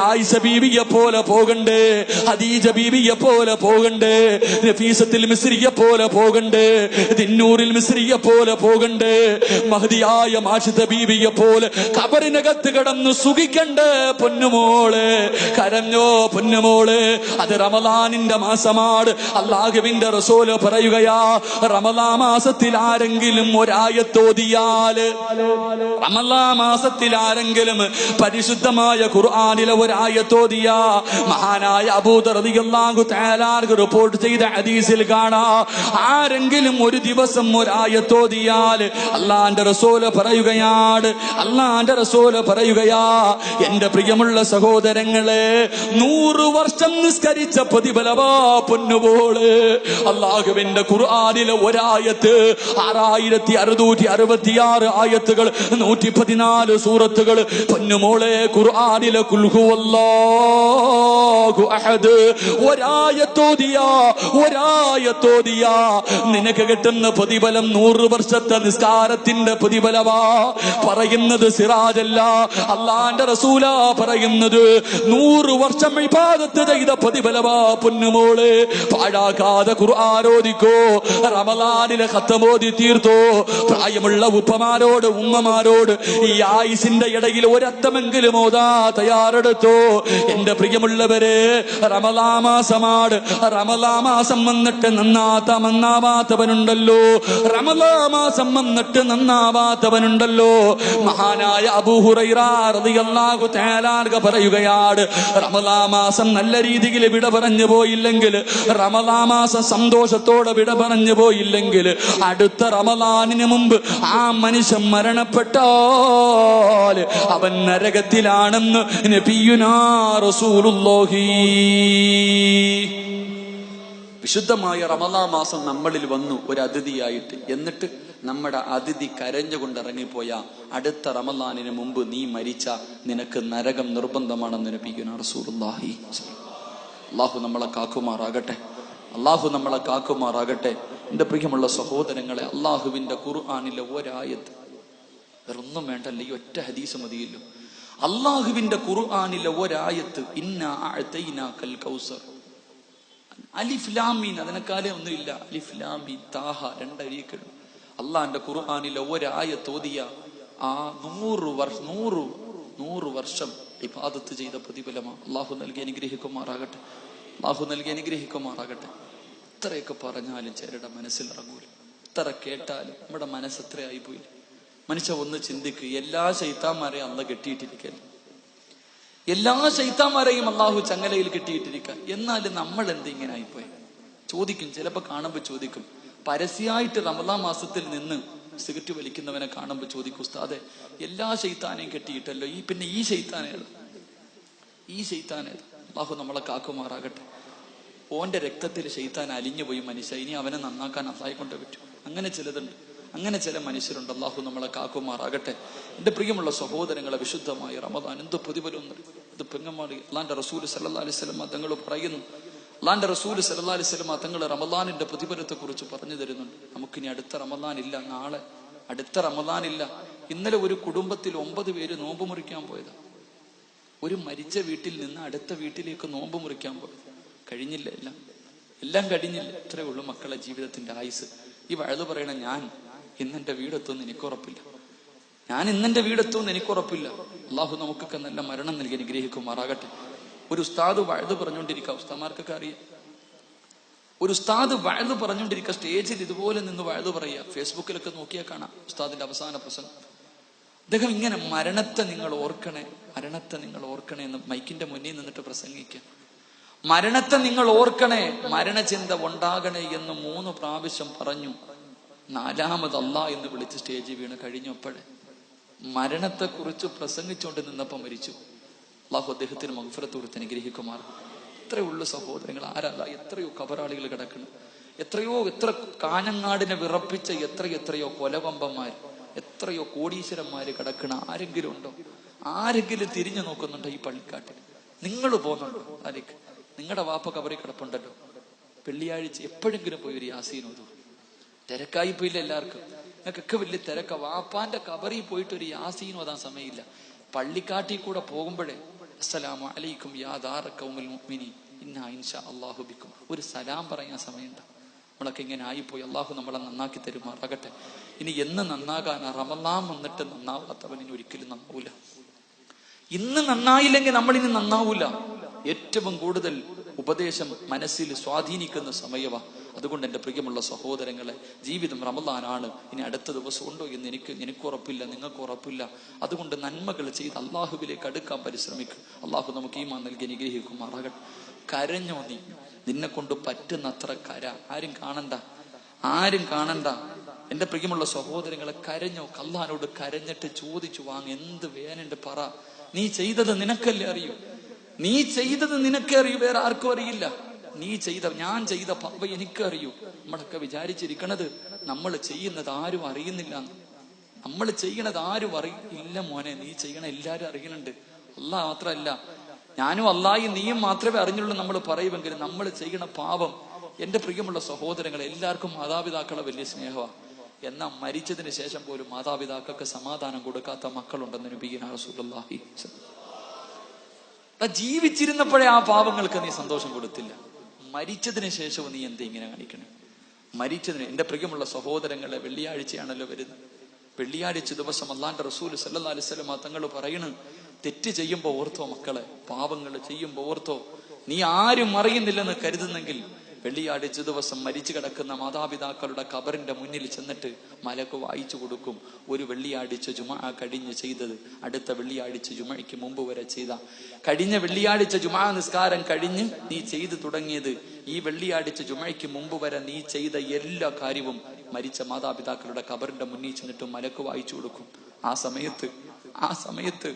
ആയിഷ ബീവിയെ പോലെ പോകണ്ടേ, ഖദീജ ബീവിയെ പോലെ പോകണ്ടേ, നഫീസത്തുൽ മിസ്രിയെ പോലെ പോകണ്ടേ, ദിന്നൂറിൽ മിസ്രിയെ പോലെ പോകണ്ടേ, മഹദിയായ മാഷിദ ബീവിയെ പോലെ ഖബറിനകത്ത് കിടന്ന് സുഖിക്കണ്ടേ പൊന്നുമോളെ. കരഞ്ഞോ പൊന്നുമോളെ. അത് റമളാനിന്റെ മാസമാണ്. അല്ലാഹുവിന്റെ റസൂല് പറയുകയാ, റമളാൻ മാസത്തിൽ ആരെങ്കിലും ഒരായത്തോതിയാല്, റമളാൻ മാസത്തിൽ ആരെങ്കിലും പരിശുദ്ധമായ ഖുർആനിലെ ഒരായത്തോതിയാ, മഹാനായ അബൂദർ റളിയല്ലാഹു തആല റിപ്പോർട്ട് ചെയ്ത ഹദീസിൽ കാണാ, ആരെങ്കിലും ഒരു ദിവസം ഒരായത്തോതിയാൽ അല്ലാഹുവിന്റെ റസൂല് പറയുകയാണ്, അല്ലാഹുവിന്റെ റസൂല് പറയുകയാ, എന്റെ പ്രിയമുള്ള സഹോദരങ്ങളെ, 100 വർഷം നിസ്കരിച്ച പ്രതിഫലമാ പൊന്നുപോലെ. അല്ലാഹുവിന്റെ ഖുർആനിലെ ഒരായത്ത് 6666 ആയത്തുകൾ, 114 സൂറത്തുകൾ. പൊന്നുമോളെ ഖുർആനിലെ ഖുൽ ഹുവല്ലാഹു അഹദ് ഒരായത്തോദിയാ, ഒരായത്തോദിയാ നിനക്ക് കിട്ടുന്ന പ്രതിഫലം 100 വർഷത്തെ നിസ്കാരത്തിന്റെ പ്രതിഫലമാ. പറയുന്നത് സിറാജല്ല, അല്ലാഹുവിന്റെ റസൂലാ പറയുന്നത്. 100 വർഷം ഇബാദത്ത് ചെയ്ത പ്രതിഫലമാ വാ പൊന്നുമോളെ, പാഴാക്കാതെ ഖുർആൻ ഓദിക്കോ, റമളാനിലെ ഖത്തമോദി തീർത്തോ. പ്രായമുള്ള ഉപ്പമാരോട് ഉമ്മമാരോട് ഈ ആയുസിന്റെ ഇടയിൽ ഒരത്തമെങ്കിലും ഓതാ തയ്യാറെടുത്തോ. എന്റെ പ്രിയമുള്ളവരെ, റമളാൻ മാസമാണ്. റമളാൻ മാസം വന്നിട്ട് നന്നാവാത്തവനുണ്ടല്ലോ. റമളാൻ മാസം വന്നിട്ട് നന്നാവാത്തവനുണ്ടല്ലോ. മഹാനായ അബൂ ഹുറൈറ റളിയല്ലാഹു തആല പറയുകയാണ്, റമളാൻ മാസം നല്ല രീതിയിൽ വിട പറഞ്ഞു പോയില്ലെങ്കിൽ, റമളാൻ മാസം സന്തോഷത്തോടെ വിട പറഞ്ഞു പോയില്ലെങ്കിൽ, അടുത്ത റമളാനിന് മുമ്പ് ആ മനുഷ്യൻ മരണപ്പെട്ടാൽ അവൻ നരകത്തിലാണെന്ന് നബിയുനാ റസൂലുള്ളാഹി. വിശുദ്ധമായ റമളാൻ മാസം നമ്മളിൽ വന്നു ഒരു അതിഥിയായിട്ട്. എന്നിട്ട് നമ്മുടെ അതിഥി കരഞ്ഞുകൊണ്ട് ഇറങ്ങിപ്പോയ അടുത്ത റമളാനിന് മുമ്പ് നീ മരിച്ച നിനക്ക് നരകം നിർബന്ധമാണെന്ന് നബിയുനാ റസൂലുള്ളാഹി. അല്ലാഹു നമ്മളെ കാക്കുമാറാകട്ടെ, അല്ലാഹു നമ്മളെ കാക്കുമാറാകട്ടെ. എന്റെ പ്രിയമുള്ള സഹോദരങ്ങളെ, അള്ളാഹുവിന്റെ ഖുർആനിലെ ഒരായത്ത്, വേറൊന്നും വേണ്ടല്ലോ, ഈ ഒറ്റ ഹദീസ് മതിയല്ലോ. അള്ളാഹുവിന്റെ ഖുർആനിലെ ഒരായത്ത്, ഇന്നാ അഅ്തൈനാകൽ കൗസർ, അലിഫ് ലാം മീൻ, അതിനെക്കാലേ ഒന്നുമില്ല. അലിഫ് ലാം മീൻ താഹ, രണ്ടരീക്കൾ. അള്ളാഹിന്റെ ഖുർആനിലെ ഒരായത്ത് ഓതിയ ആ 100 വർഷം ഇബാദത്ത് ചെയ്ത പ്രതിഫലമാണ്. അള്ളാഹു നൽകി അനുഗ്രഹിക്കുമാറാകട്ടെ, അള്ളാഹു നൽകി അനുഗ്രഹിക്കുമാറാകട്ടെ. എത്രയൊക്കെ പറഞ്ഞാലും ചിലരുടെ മനസ്സിലിറങ്ങൂല, എത്ര കേട്ടാലും നമ്മുടെ മനസ്സ് എത്ര ആയിപ്പോയില്ല. മനുഷ്യ ഒന്ന് ചിന്തിക്കുക, എല്ലാ ശൈത്താന്മാരെയും അള്ളാഹ് കെട്ടിയിട്ടിരിക്കല്ലേ, എല്ലാ ശൈത്താന്മാരെയും അള്ളാഹു ചങ്ങലയിൽ കെട്ടിയിട്ടിരിക്കുക. എന്നാലും നമ്മൾ എന്തിങ്ങനെ ആയിപ്പോയി ചോദിക്കും. ചിലപ്പോ കാണുമ്പോ ചോദിക്കും, പരസ്യമായിട്ട് റമളാൻ മാസത്തിൽ നിന്ന് സിഗരറ്റ് വലിക്കുന്നവനെ കാണുമ്പോ ചോദിക്കും, ഉസ്താദെ എല്ലാ ശൈത്താനെയും കെട്ടിയിട്ടല്ലോ, പിന്നെ ഈ ശൈത്താനേതാ, ഈ ശൈത്താനേതാ? അള്ളാഹു നമ്മളെ കാക്കുമാറാകട്ടെ. ഓന്റെ രക്തത്തിൽ ശൈത്താൻ അലിഞ്ഞുപോയി മനുഷ്യ, ഇനി അവനെ നന്നാക്കാൻ അള്ളാഹെ കൊണ്ട് പറ്റും. അങ്ങനെ ചിലതുണ്ട്, അങ്ങനെ ചില മനുഷ്യരുണ്ട്. അള്ളാഹു നമ്മളെ കാക്കുമാറാകട്ടെ. എന്റെ പ്രിയമുള്ള സഹോദരങ്ങളെ, വിശുദ്ധമായ റമദാൻ എന്ത് പ്രതിഫലം! ഇത് പെങ്ങന്മാർ, അള്ളാന്റെ റസൂൽ സല്ലല്ലാഹു അലൈഹി വസല്ലം തങ്ങൾ പറയുന്നു, അള്ളാന്റെ റസൂൽ സല്ലല്ലാഹു അലൈഹി വസല്ലം തങ്ങൾ റമദാനിന്റെ പ്രതിഫലത്തെ കുറിച്ച് പറഞ്ഞു തരുന്നുണ്ട്. നമുക്കിനി അടുത്ത റമദാൻ ഇല്ല, നാളെ അടുത്ത റമദാൻ ഇല്ല. ഇന്നലെ ഒരു കുടുംബത്തിൽ 9 പേര് നോമ്പ് മുറിക്കാൻ പോയതാ. ഒരു മരിച്ച വീട്ടിൽ നിന്ന് അടുത്ത വീട്ടിലേക്ക് നോമ്പ് മുറിക്കാൻ പോയത്. കഴിഞ്ഞില്ല, എല്ലാം കഴിഞ്ഞില്ല. ഇത്രയേ ഉള്ളൂ മക്കളെ ജീവിതത്തിന്റെ ആയുസ്. ഈ വഴുത് പറയണ, ഞാൻ ഇന്നെന്റെ വീടെത്തുമെന്ന് എനിക്കുറപ്പില്ല, ഞാൻ ഇന്നെന്റെ വീടെത്തുമെന്ന് എനിക്കുറപ്പില്ല. അള്ളാഹു നമുക്കൊക്കെ നല്ല മരണം നൽകി അനുഗ്രഹിക്കുമാറാകട്ടെ. ഒരു ഉസ്താദ് വഴുത് പറഞ്ഞുകൊണ്ടിരിക്കുക, ഉസ്താദ്മാർക്കൊക്കെ അറിയാം. ഒരു ഉസ്താദ് വഴുത് പറഞ്ഞുകൊണ്ടിരിക്കുക, സ്റ്റേജിൽ ഇതുപോലെ നിന്ന് വഴുത് പറയുക. ഫേസ്ബുക്കിലൊക്കെ നോക്കിയാൽ കാണാം ഉസ്താദിന്റെ അവസാന പ്രസംഗം. അദ്ദേഹം ഇങ്ങനെ, മരണത്തെ നിങ്ങൾ ഓർക്കണേ, മരണത്തെ നിങ്ങൾ ഓർക്കണേ എന്ന് മൈക്കിന്റെ മുന്നിൽ നിന്നിട്ട് പ്രസംഗിക്കുക. മരണത്തെ നിങ്ങൾ ഓർക്കണേ, മരണചിന്ത ഉണ്ടാകണേ എന്ന് 3 പ്രാവശ്യം പറഞ്ഞു. 4ാമത് അല്ലാ എന്ന് വിളിച്ച് സ്റ്റേജിൽ വീണ് കഴിഞ്ഞപ്പോഴേ മരണത്തെ കുറിച്ച് പ്രസംഗിച്ചുകൊണ്ട് നിന്നപ്പം മരിച്ചു. അള്ളാഹു അദ്ദേഹത്തിന് മഗ്ഫിറത്ത് കൊടുത്ത് അനുഗ്രഹിക്കുമാർ. എത്രയുള്ള സഹോദരങ്ങൾ, ആരാ എത്രയോ കബറാളികൾ കിടക്കുന്നു, എത്ര കാഞ്ഞങ്ങാടിനെ വിറപ്പിച്ച എത്രയോ കൊലവമ്പന്മാർ, എത്രയോ കോടീശ്വരന്മാര് കിടക്കണ. ആരെങ്കിലും ഉണ്ടോ? ആരെങ്കിലും തിരിഞ്ഞു നോക്കുന്നുണ്ടോ ഈ പള്ളിക്കാട്ടിൽ? നിങ്ങൾ പോകുന്നുണ്ടോ? ആരേക്ക് നിങ്ങളുടെ വാപ്പ കബറി കിടപ്പുണ്ടല്ലോ, വെള്ളിയാഴ്ച എപ്പോഴെങ്കിലും പോയി ഒരു യാസീൻ ഓതും. തിരക്കായി പോയില്ല എല്ലാവർക്കും, നിങ്ങൾക്കൊക്കെ വലിയ തിരക്ക. വാപ്പാന്റെ കബറി പോയിട്ട് ഒരു യാസീൻ ഓതാൻ സമയമില്ല. പള്ളിക്കാട്ടിൽ കൂടെ പോകുമ്പോഴേ അസ്സലാമു അലൈക്കും യാ ദാറ ഖൗമുൽ മുഅ്മിനീൻ ഇന്നാ ഇൻഷാ അല്ലാഹു ബിക്കും ഒരു സലാം പറയാൻ സമയമുണ്ട്. നമ്മളൊക്കെ ഇങ്ങനെ ആയിപ്പോയി. അള്ളാഹു നമ്മളെ നന്നാക്കി തരുമാറാകട്ടെ. ഇനി എന്ന് നന്നാകാൻ? റമളാൻ വന്നിട്ട് നന്നാവാത്തവൻ ഇനി ഒരിക്കലും നന്നാവൂല. ഇന്ന് നന്നായില്ലെങ്കിൽ നമ്മളിനി നന്നാവൂല. ഏറ്റവും കൂടുതൽ ഉപദേശം മനസ്സിൽ സ്വാധീനിക്കുന്ന സമയവാ. അതുകൊണ്ട് എൻ്റെ പ്രിയമുള്ള സഹോദരങ്ങളെ, ജീവിതം റമളാനാണ്. ഇനി അടുത്ത ദിവസം ഉണ്ടോ എന്ന് എനിക്ക് ഉറപ്പില്ല, നിങ്ങൾക്ക് ഉറപ്പില്ല. അതുകൊണ്ട് നന്മകൾ ചെയ്ത് അള്ളാഹുവിലേക്ക് അടുക്കാൻ പരിശ്രമിക്കും. അള്ളാഹു നമുക്ക് ഈമാൻ നൽകി അനുഗ്രഹിക്കുമാറാകട്ടെ. കരഞ്ഞോ നീ, നിന്നെ കൊണ്ട് പറ്റുന്നത്ര കര. ആരും കാണണ്ട. എൻ്റെ പ്രിയമുള്ള സഹോദരങ്ങളെ, കരഞ്ഞോ. അള്ളാഹിനോട് കരഞ്ഞിട്ട് ചോദിച്ചു വാങ്ങ, എന്ത് വേനുണ്ട് പറ. നീ ചെയ്തത് നിനക്കല്ലേ അറിയൂ, നീ ചെയ്തത് നിനക്കേ അറിയൂ, വേറെ ആർക്കും അറിയില്ല. ഞാൻ ചെയ്ത പാപം എനിക്കറിയൂ. നമ്മളൊക്കെ വിചാരിച്ചിരിക്കണത് നമ്മൾ ചെയ്യുന്നത് ആരും അറിയുന്നില്ല. നമ്മൾ ചെയ്യണത് ആരും അറിയില്ല മോനെ, നീ ചെയ്യണ എല്ലാരും അറിയണുണ്ട്. അള്ളാഹ് മാത്രമല്ല, ഞാനും അള്ളാഹും നീയും മാത്രമേ അറിഞ്ഞുള്ളൂ നമ്മൾ പറയുമെങ്കിലും നമ്മൾ ചെയ്യണ പാപം. എൻ്റെ പ്രിയമുള്ള സഹോദരങ്ങളെ, എല്ലാവർക്കും മാതാപിതാക്കളെ വലിയ സ്നേഹമാണ്. എന്നാൽ മരിച്ചതിന് ശേഷം പോലും മാതാപിതാക്കൾക്ക് സമാധാനം കൊടുക്കാത്ത മക്കളുണ്ടെന്ന് നബിയുനാ റസൂലുള്ളാഹി. ജീവിച്ചിരുന്നപ്പോഴേ ആ പാവങ്ങൾക്ക് നീ സന്തോഷം കൊടുത്തില്ല, മരിച്ചതിന് ശേഷവും നീ എന്താ ഇങ്ങനെ കാണിക്കണേ? മരിച്ചതിന് എന്റെ പ്രിയമുള്ള സഹോദരങ്ങളെ, വെള്ളിയാഴ്ചയാണല്ലോ വരുന്നത്. വെള്ളിയാഴ്ച ദിവസം അല്ലാഹുവിന്റെ റസൂൽ സല്ലല്ലാഹു അലൈഹി വസല്ലം തങ്ങൾ പറയണ്, തെറ്റ് ചെയ്യുമ്പോ ഓർത്തോ മക്കളെ, പാവങ്ങൾ ചെയ്യുമ്പോ ഓർത്തോ. നീ ആരും അറിയുന്നില്ലെന്ന് കരുതുന്നെങ്കിൽ വെള്ളിയാഴ്ച ദിവസം മരിച്ചു കിടക്കുന്ന മാതാപിതാക്കളുടെ ഖബറിന്റെ മുന്നിൽ ചെന്നിട്ട് മലക്ക് വായിച്ചു കൊടുക്കും. ഒരു വെള്ളിയാഴ്ച ജുമഅ കഴിഞ്ഞ് ചെയ്തത് അടുത്ത വെള്ളിയാഴ്ച ജുമഅയ്ക്ക് മുമ്പ് വരെ ചെയ്ത, കഴിഞ്ഞ വെള്ളിയാഴ്ച ജുമഅ നിസ്കാരം കഴിഞ്ഞ് നീ ചെയ്തു തുടങ്ങിയത് ഈ വെള്ളിയാഴ്ച ജുമഅയ്ക്ക് മുമ്പ് വരെ നീ ചെയ്ത എല്ലാ കാര്യവും മരിച്ച മാതാപിതാക്കളുടെ ഖബറിന്റെ മുന്നിൽ ചെന്നിട്ട് മലക്ക് വായിച്ചു കൊടുക്കും. ആ സമയത്ത്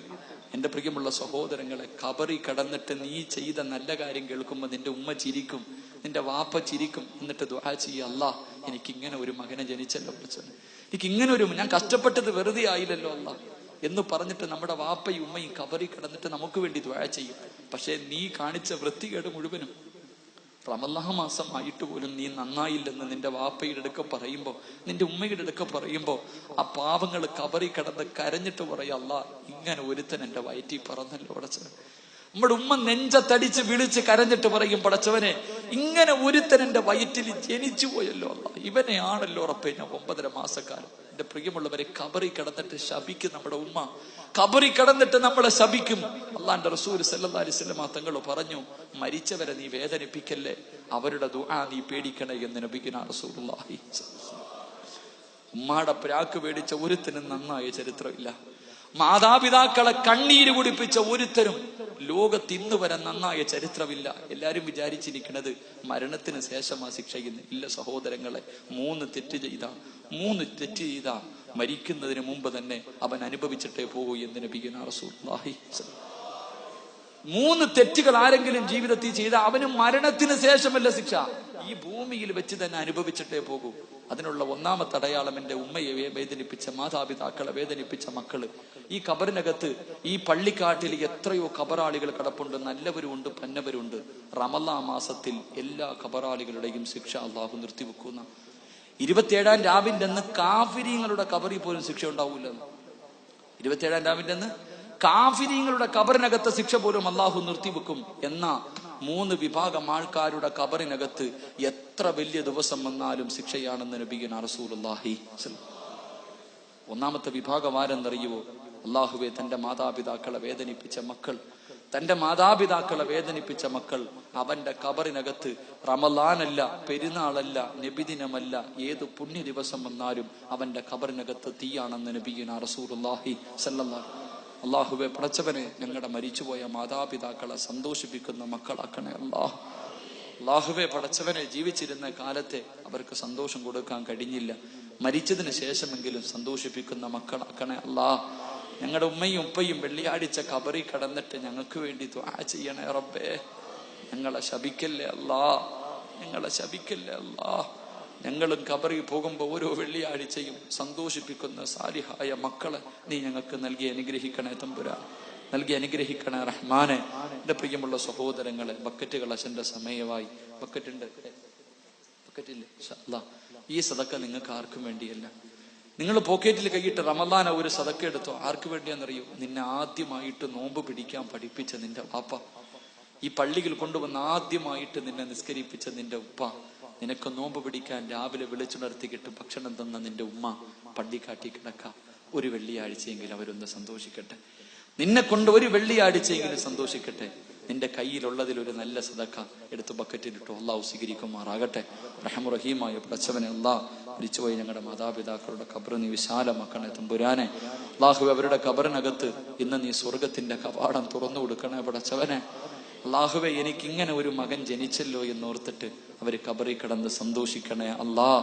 എന്റെ പ്രിയമുള്ള സഹോദരങ്ങളെ, ഖബറി കടന്നിട്ട് നീ ചെയ്ത നല്ല കാര്യം കേൾക്കുമ്പോൾ നിന്റെ ഉമ്മ ചിരിക്കും, നിന്റെ വാപ്പ ചിരിക്കും. എന്നിട്ട് ദുആ ചെയ്യ, അല്ലാഹ് എനിക്കിങ്ങനെ ഒരു മകനെ ജനിച്ചല്ലോ പടച്ചോനെ, എനിക്കിങ്ങനെ ഒരു, ഞാൻ കഷ്ടപ്പെട്ടത് വെറുതെ ആയില്ലല്ലോ അല്ലാഹ് എന്ന് പറഞ്ഞിട്ട് നമ്മുടെ വാപ്പയും ഉമ്മയും ഖബറി കടന്നിട്ട് നമുക്ക് വേണ്ടി ദുആ ചെയ്യും. പക്ഷെ നീ കാണിച്ച വൃത്തികേട് മുഴുവനും റമളാൻ മാസം ആയിട്ട് പോലും നീ നന്നായില്ലെന്ന് നിന്റെ വാപ്പയുടെ അടുക്ക പറയുമ്പോ, നിന്റെ ഉമ്മയുടെ അടുക്ക പറയുമ്പോ, ആ പാവങ്ങൾ ഖബറി കിടന്ന് കരഞ്ഞിട്ട് പറയും, അല്ലാഹ് ഇങ്ങനെ ഒരുത്തൻ എന്റെ വയറ്റിൽ പറന്നല്ലോ പടച്ചവനെ. നമ്മുടെ ഉമ്മ നെഞ്ചത്തടിച്ച് വിളിച്ച് കരഞ്ഞിട്ട് പറയും, പടച്ചവനെ ഇങ്ങനെ ഒരുത്തൻ എന്റെ വയറ്റിൽ ജനിച്ചു പോയല്ലോ അല്ലാഹ്, ഇവനെയാണല്ലോ ഉറപ്പേ ഞാൻ 9.5 മാസക്കാലം. എന്റെ പ്രിയമുള്ളവരെ, ഖബറി കിടന്നിട്ട് ശപിക്കും നമ്മുടെ ഉമ്മ, ഖബറി കിടന്നിട്ട് നമ്മളെ ശപിക്കും. അല്ലാഹുവിന്റെ റസൂൽ സല്ലല്ലാഹു അലൈഹി വസല്ലം തങ്ങൾ പറഞ്ഞു, മരിച്ചവരെ നീ വേദനിപ്പിക്കല്ലേ, അവരുടെ ദുആ നീ പേടിക്കണേ എന്ന് നബിയുനാ റസൂലുള്ളാഹി. ഉമ്മാടെ പ്രാക്ക് പേടിച്ച ഒരുത്തനും നന്നായ ചരിത്രമില്ല. മാതാപിതാക്കളെ കണ്ണീര് കുടിപ്പിച്ച ഒരുത്തരും ലോകത്ത് ഇന്ന് വരെ നന്നായ ചരിത്രമില്ല. എല്ലാരും വിചാരിച്ചിരിക്കുന്നത് മരണത്തിന് ശേഷമാ ശിക്ഷ. ഇല്ല സഹോദരങ്ങളെ, 3 തെറ്റ് ചെയ്താ മരിക്കുന്നതിന് മുമ്പ് തന്നെ അവൻ അനുഭവിച്ചിട്ടേ പോകൂ എന്ന് നബിയുനാ റസൂലുള്ളാഹി. 3 തെറ്റുകൾ ആരെങ്കിലും ജീവിതത്തിൽ ചെയ്ത അവന് മരണത്തിന് ശേഷമല്ല ശിക്ഷ, ഈ ഭൂമിയിൽ വെച്ച് തന്നെ അനുഭവിച്ചിട്ടേ പോകൂ. അതിനുള്ള ഒന്നാമത്തെ അടയാളം എന്റെ ഉമ്മയെ വേദനിപ്പിച്ച മാതാപിതാക്കളെ വേദനിപ്പിച്ച മക്കള്. ഈ ഖബറിനകത്ത്, ഈ പള്ളിക്കാട്ടിൽ എത്രയോ ഖബറാളികൾ കിടപ്പുണ്ട്, നല്ലവരുണ്ട് പന്നവരുണ്ട്. റമളാൻ മാസത്തിൽ എല്ലാ ഖബറാളികളുടെയും ശിക്ഷ അള്ളാഹു നിർത്തിവെക്കുന്ന 27-ാം രാവിന്റെ അന്ന് കാഫിരീങ്ങളുടെ ഖബറിൽ പോലും ശിക്ഷ ഉണ്ടാവൂല. 27-ാം രാവിന്റെ അന്ന് കാഫിരീങ്ങളുടെ ഖബറിനകത്തെ ശിക്ഷ പോലും അള്ളാഹു നിർത്തിവെക്കും. എന്നാ 3 വിഭാഗം ആൾക്കാരുടെ ഖബറിനകത്ത് എത്ര വലിയ ദിവസം വന്നാലും ശിക്ഷയാണെന്ന് നബിയുനാ റസൂലുള്ളാഹി. ഒന്നാമത്തെ വിഭാഗം ആരെന്നറിയുവോ? അള്ളാഹുവെ, തന്റെ മാതാപിതാക്കളെ വേദനിപ്പിച്ച മക്കൾ, തന്റെ മാതാപിതാക്കളെ വേദനിപ്പിച്ച മക്കൾ. അവന്റെ ഖബറിനകത്ത് റമളാനല്ല, പെരുന്നാളല്ല, നബിദിനമല്ല, ഏത് പുണ്യ ദിവസം വന്നാലും അവന്റെ ഖബറിനകത്ത് തീയാണെന്ന് നബിയുനാ റസൂലുള്ളാഹി സല്ലല്ലാഹു. അള്ളാഹുവെ പടച്ചവനെ, ഞങ്ങളുടെ മരിച്ചുപോയ മാതാപിതാക്കളെ സന്തോഷിപ്പിക്കുന്ന മക്കളാക്കണേ അല്ലാഹ്. അള്ളാഹുവെ പടച്ചവനെ, ജീവിച്ചിരുന്ന കാലത്തെ അവർക്ക് സന്തോഷം കൊടുക്കാൻ കഴിഞ്ഞില്ല, മരിച്ചതിന് ശേഷമെങ്കിലും സന്തോഷിപ്പിക്കുന്ന മക്കളാക്കണേ അല്ലാഹ്. ഞങ്ങളുടെ ഉമ്മയും ഉപ്പയും വെള്ളിയാഴ്ച ഖബറി കടന്നിട്ട് ഞങ്ങൾക്ക് വേണ്ടി ദുആ ചെയ്യണേ റബ്ബേ. ഞങ്ങളെ ശപിക്കല്ലേ അല്ലാഹ്, ഞങ്ങളെ ശപിക്കല്ലേ അല്ലാഹ്. ഞങ്ങളും ഖബറിൽ പോകുമ്പോൾ ഓരോ വെള്ളിയാഴ്ചയും സന്തോഷിപ്പിക്കുന്ന സാലിഹായ മക്കളെ നീ ഞങ്ങൾക്ക് നൽകി അനുഗ്രഹിക്കണേ തമ്പുരാൻ, നൽകി അനുഗ്രഹിക്കണേ റഹ്മാനെ. എന്റെ പ്രിയമുള്ള സഹോദരങ്ങളെ, ബക്കറ്റുകൾ അച്ഛന്റെ സമയമായി. ബക്കറ്റില്ലേ? ഈ സദക്ക നിങ്ങൾക്ക് ആർക്കും വേണ്ടിയല്ല. നിങ്ങൾ പോക്കറ്റിൽ കൈയിട്ട് റമളാൻ ഒരു സദക്ക എടുത്തോ. ആർക്ക് വേണ്ടിയാണെന്നറിയോ? നിന്നെ ആദ്യമായിട്ട് നോമ്പ് പിടിക്കാൻ പഠിപ്പിച്ച നിന്റെ വാപ്പ, ഈ പള്ളിയിൽ കൊണ്ടുവന്ന് ആദ്യമായിട്ട് നിന്നെ നിസ്കരിപ്പിച്ച നിന്റെ ഉപ്പ, നിനക്ക് നോമ്പ് പിടിക്കാൻ രാവിലെ വിളിച്ചുണർത്തിക്കിട്ട് ഭക്ഷണം തന്ന നിന്റെ ഉമ്മ പള്ളിക്കാട്ടി കിടക്കാം. ഒരു വെള്ളിയാഴ്ചയെങ്കിലും അവരൊന്ന് സന്തോഷിക്കട്ടെ, നിന്നെ കൊണ്ട് ഒരു വെള്ളിയാഴ്ചയെങ്കിലും സന്തോഷിക്കട്ടെ. നിന്റെ കയ്യിലുള്ളതിൽ ഒരു നല്ല സദക്ക എടുത്ത് ബക്കറ്റിലിട്ടു. അള്ളാഹു സ്വീകരിക്കുമാറാകട്ടെ. റഹ്മുറഹീമായ പടച്ചവനെ, അള്ളാഹ് മരിച്ചുപോയി ഞങ്ങളുടെ മാതാപിതാക്കളുടെ ഖബറ് നീ വിശാലമാക്കണേ തമ്പുരാനെ. അള്ളാഹു അവരുടെ ഖബറിനകത്ത് ഇന്ന് നീ സ്വർഗത്തിന്റെ കവാടം തുറന്നു കൊടുക്കണേ പടച്ചവനെ. അള്ളാഹുവെ, എനിക്കിങ്ങനെ ഒരു മകൻ ജനിച്ചല്ലോ എന്നോർത്തിട്ട് അവര് ഖബറിൽ കിടന്ന് സന്തോഷിക്കണേ അള്ളാഹ്.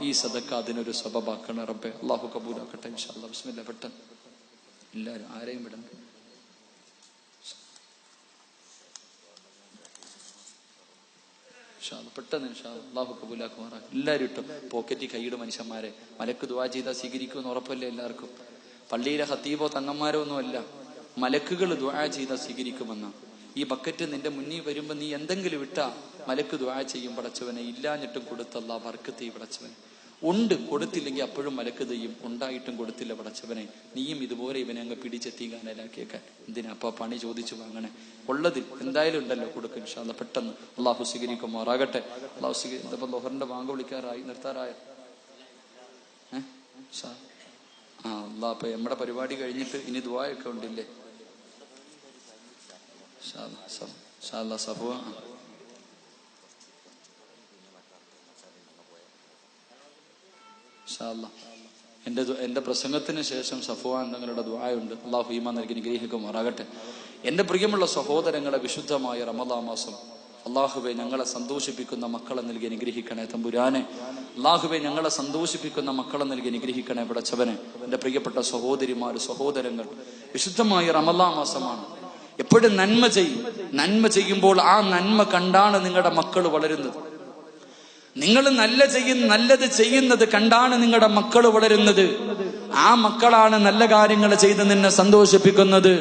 ഈ സദക്ക അതിനൊരു സബബാക്കണേ റബ്ബെ. അള്ളാഹു കബൂലാക്കട്ടെ ഇൻഷാ അല്ലാഹ്. ബിസ്മില്ലാ. പെട്ടെന്ന് എല്ലാവരും ആരെയും വിടണം. പെട്ടെന്ന് അള്ളാഹു കബൂലാക്കുമാറാ. എല്ലാവരും ഇട്ടും പോക്കറ്റിൽ കൈയിടും മനുഷ്യന്മാരെ. മലക്ക് ദുആ ചെയ്താൽ സ്വീകരിക്കുമെന്ന് ഉറപ്പല്ലേ എല്ലാവർക്കും? പള്ളിയിലെ ഖത്തീബോ തങ്ങന്മാരോ ഒന്നുമല്ല, മലക്കുകൾ ദുആ ചെയ്താൽ സ്വീകരിക്കുമെന്ന. ഈ ബക്കറ്റ് നിന്റെ മുന്നിൽ വരുമ്പോ നീ എന്തെങ്കിലും വിട്ടാ മലക്ക് ദുആ ചെയ്യും പടച്ചവനെ. ഇല്ലാഞ്ഞിട്ടും കൊടുത്തല്ലാ ബർക്കത്ത് പടച്ചവൻ. ഉണ്ട്, കൊടുത്തില്ലെങ്കിൽ അപ്പോഴും മലക്ക് ചെയ്യും. ഉണ്ടായിട്ടും കൊടുത്തില്ല പടച്ചവനെ, നീയും ഇതുപോലെ ഇവനെ അങ്ങ് പിടിച്ചെത്തിക്കാനലാക്കിയേക്കാൻ. എന്തിനാ അപ്പൊ പണി ചോദിച്ചു വാങ്ങണേ? ഉള്ളതിൽ എന്തായാലും ഉണ്ടല്ലോ, കൊടുക്കും ഇൻഷാ അല്ലാഹ്. പെട്ടെന്ന് അള്ളാഹു സ്വീകരിക്കുമാറാകട്ടെ. അള്ളാഹു സ്വീകരിക്കും. ലോഹറിന്റെ വാങ്ക് വിളിക്കാറായി, നിർത്താറായ അള്ളാഹ്. അപ്പൊ നമ്മുടെ പരിപാടി കഴിഞ്ഞിട്ട് ഇനി ദുആയൊക്കെ ഉണ്ടില്ലേ? സഫുവ എന്റെ പ്രസംഗത്തിന് ശേഷം സഫുവാൻ തങ്ങളുടെ ദുആയുണ്ട്. അള്ളാഹു ഈമാൻ നൽകി അനുഗ്രഹിക്കുമാറാകട്ടെ. എന്റെ പ്രിയമുള്ള സഹോദരങ്ങളെ, വിശുദ്ധമായ റമദാൻ മാസം, അള്ളാഹുവെ ഞങ്ങളെ സന്തോഷിപ്പിക്കുന്ന മക്കളെ നൽകി അനുഗ്രഹിക്കണേ തമ്പുരാനെ. അള്ളാഹുവെ ഞങ്ങളെ സന്തോഷിപ്പിക്കുന്ന മക്കളെ നൽകി അനുഗ്രഹിക്കണേ പടച്ചവനെ. എന്റെ പ്രിയപ്പെട്ട സഹോദരിമാര്, സഹോദരങ്ങൾ, വിശുദ്ധമായ റമദാൻ മാസമാണ്. എപ്പോഴും നന്മ ചെയ്യും. നന്മ ചെയ്യുമ്പോൾ ആ നന്മ കണ്ടാണ് നിങ്ങളുടെ മക്കൾ വളരുന്നത്. നിങ്ങൾ നല്ലത് ചെയ്യുന്നത് കണ്ടാണ് നിങ്ങളുടെ മക്കൾ വളരുന്നത്. ആ മക്കളാണ് നല്ല കാര്യങ്ങൾ ചെയ്ത് നിന്നെ സന്തോഷിപ്പിക്കുന്നത്.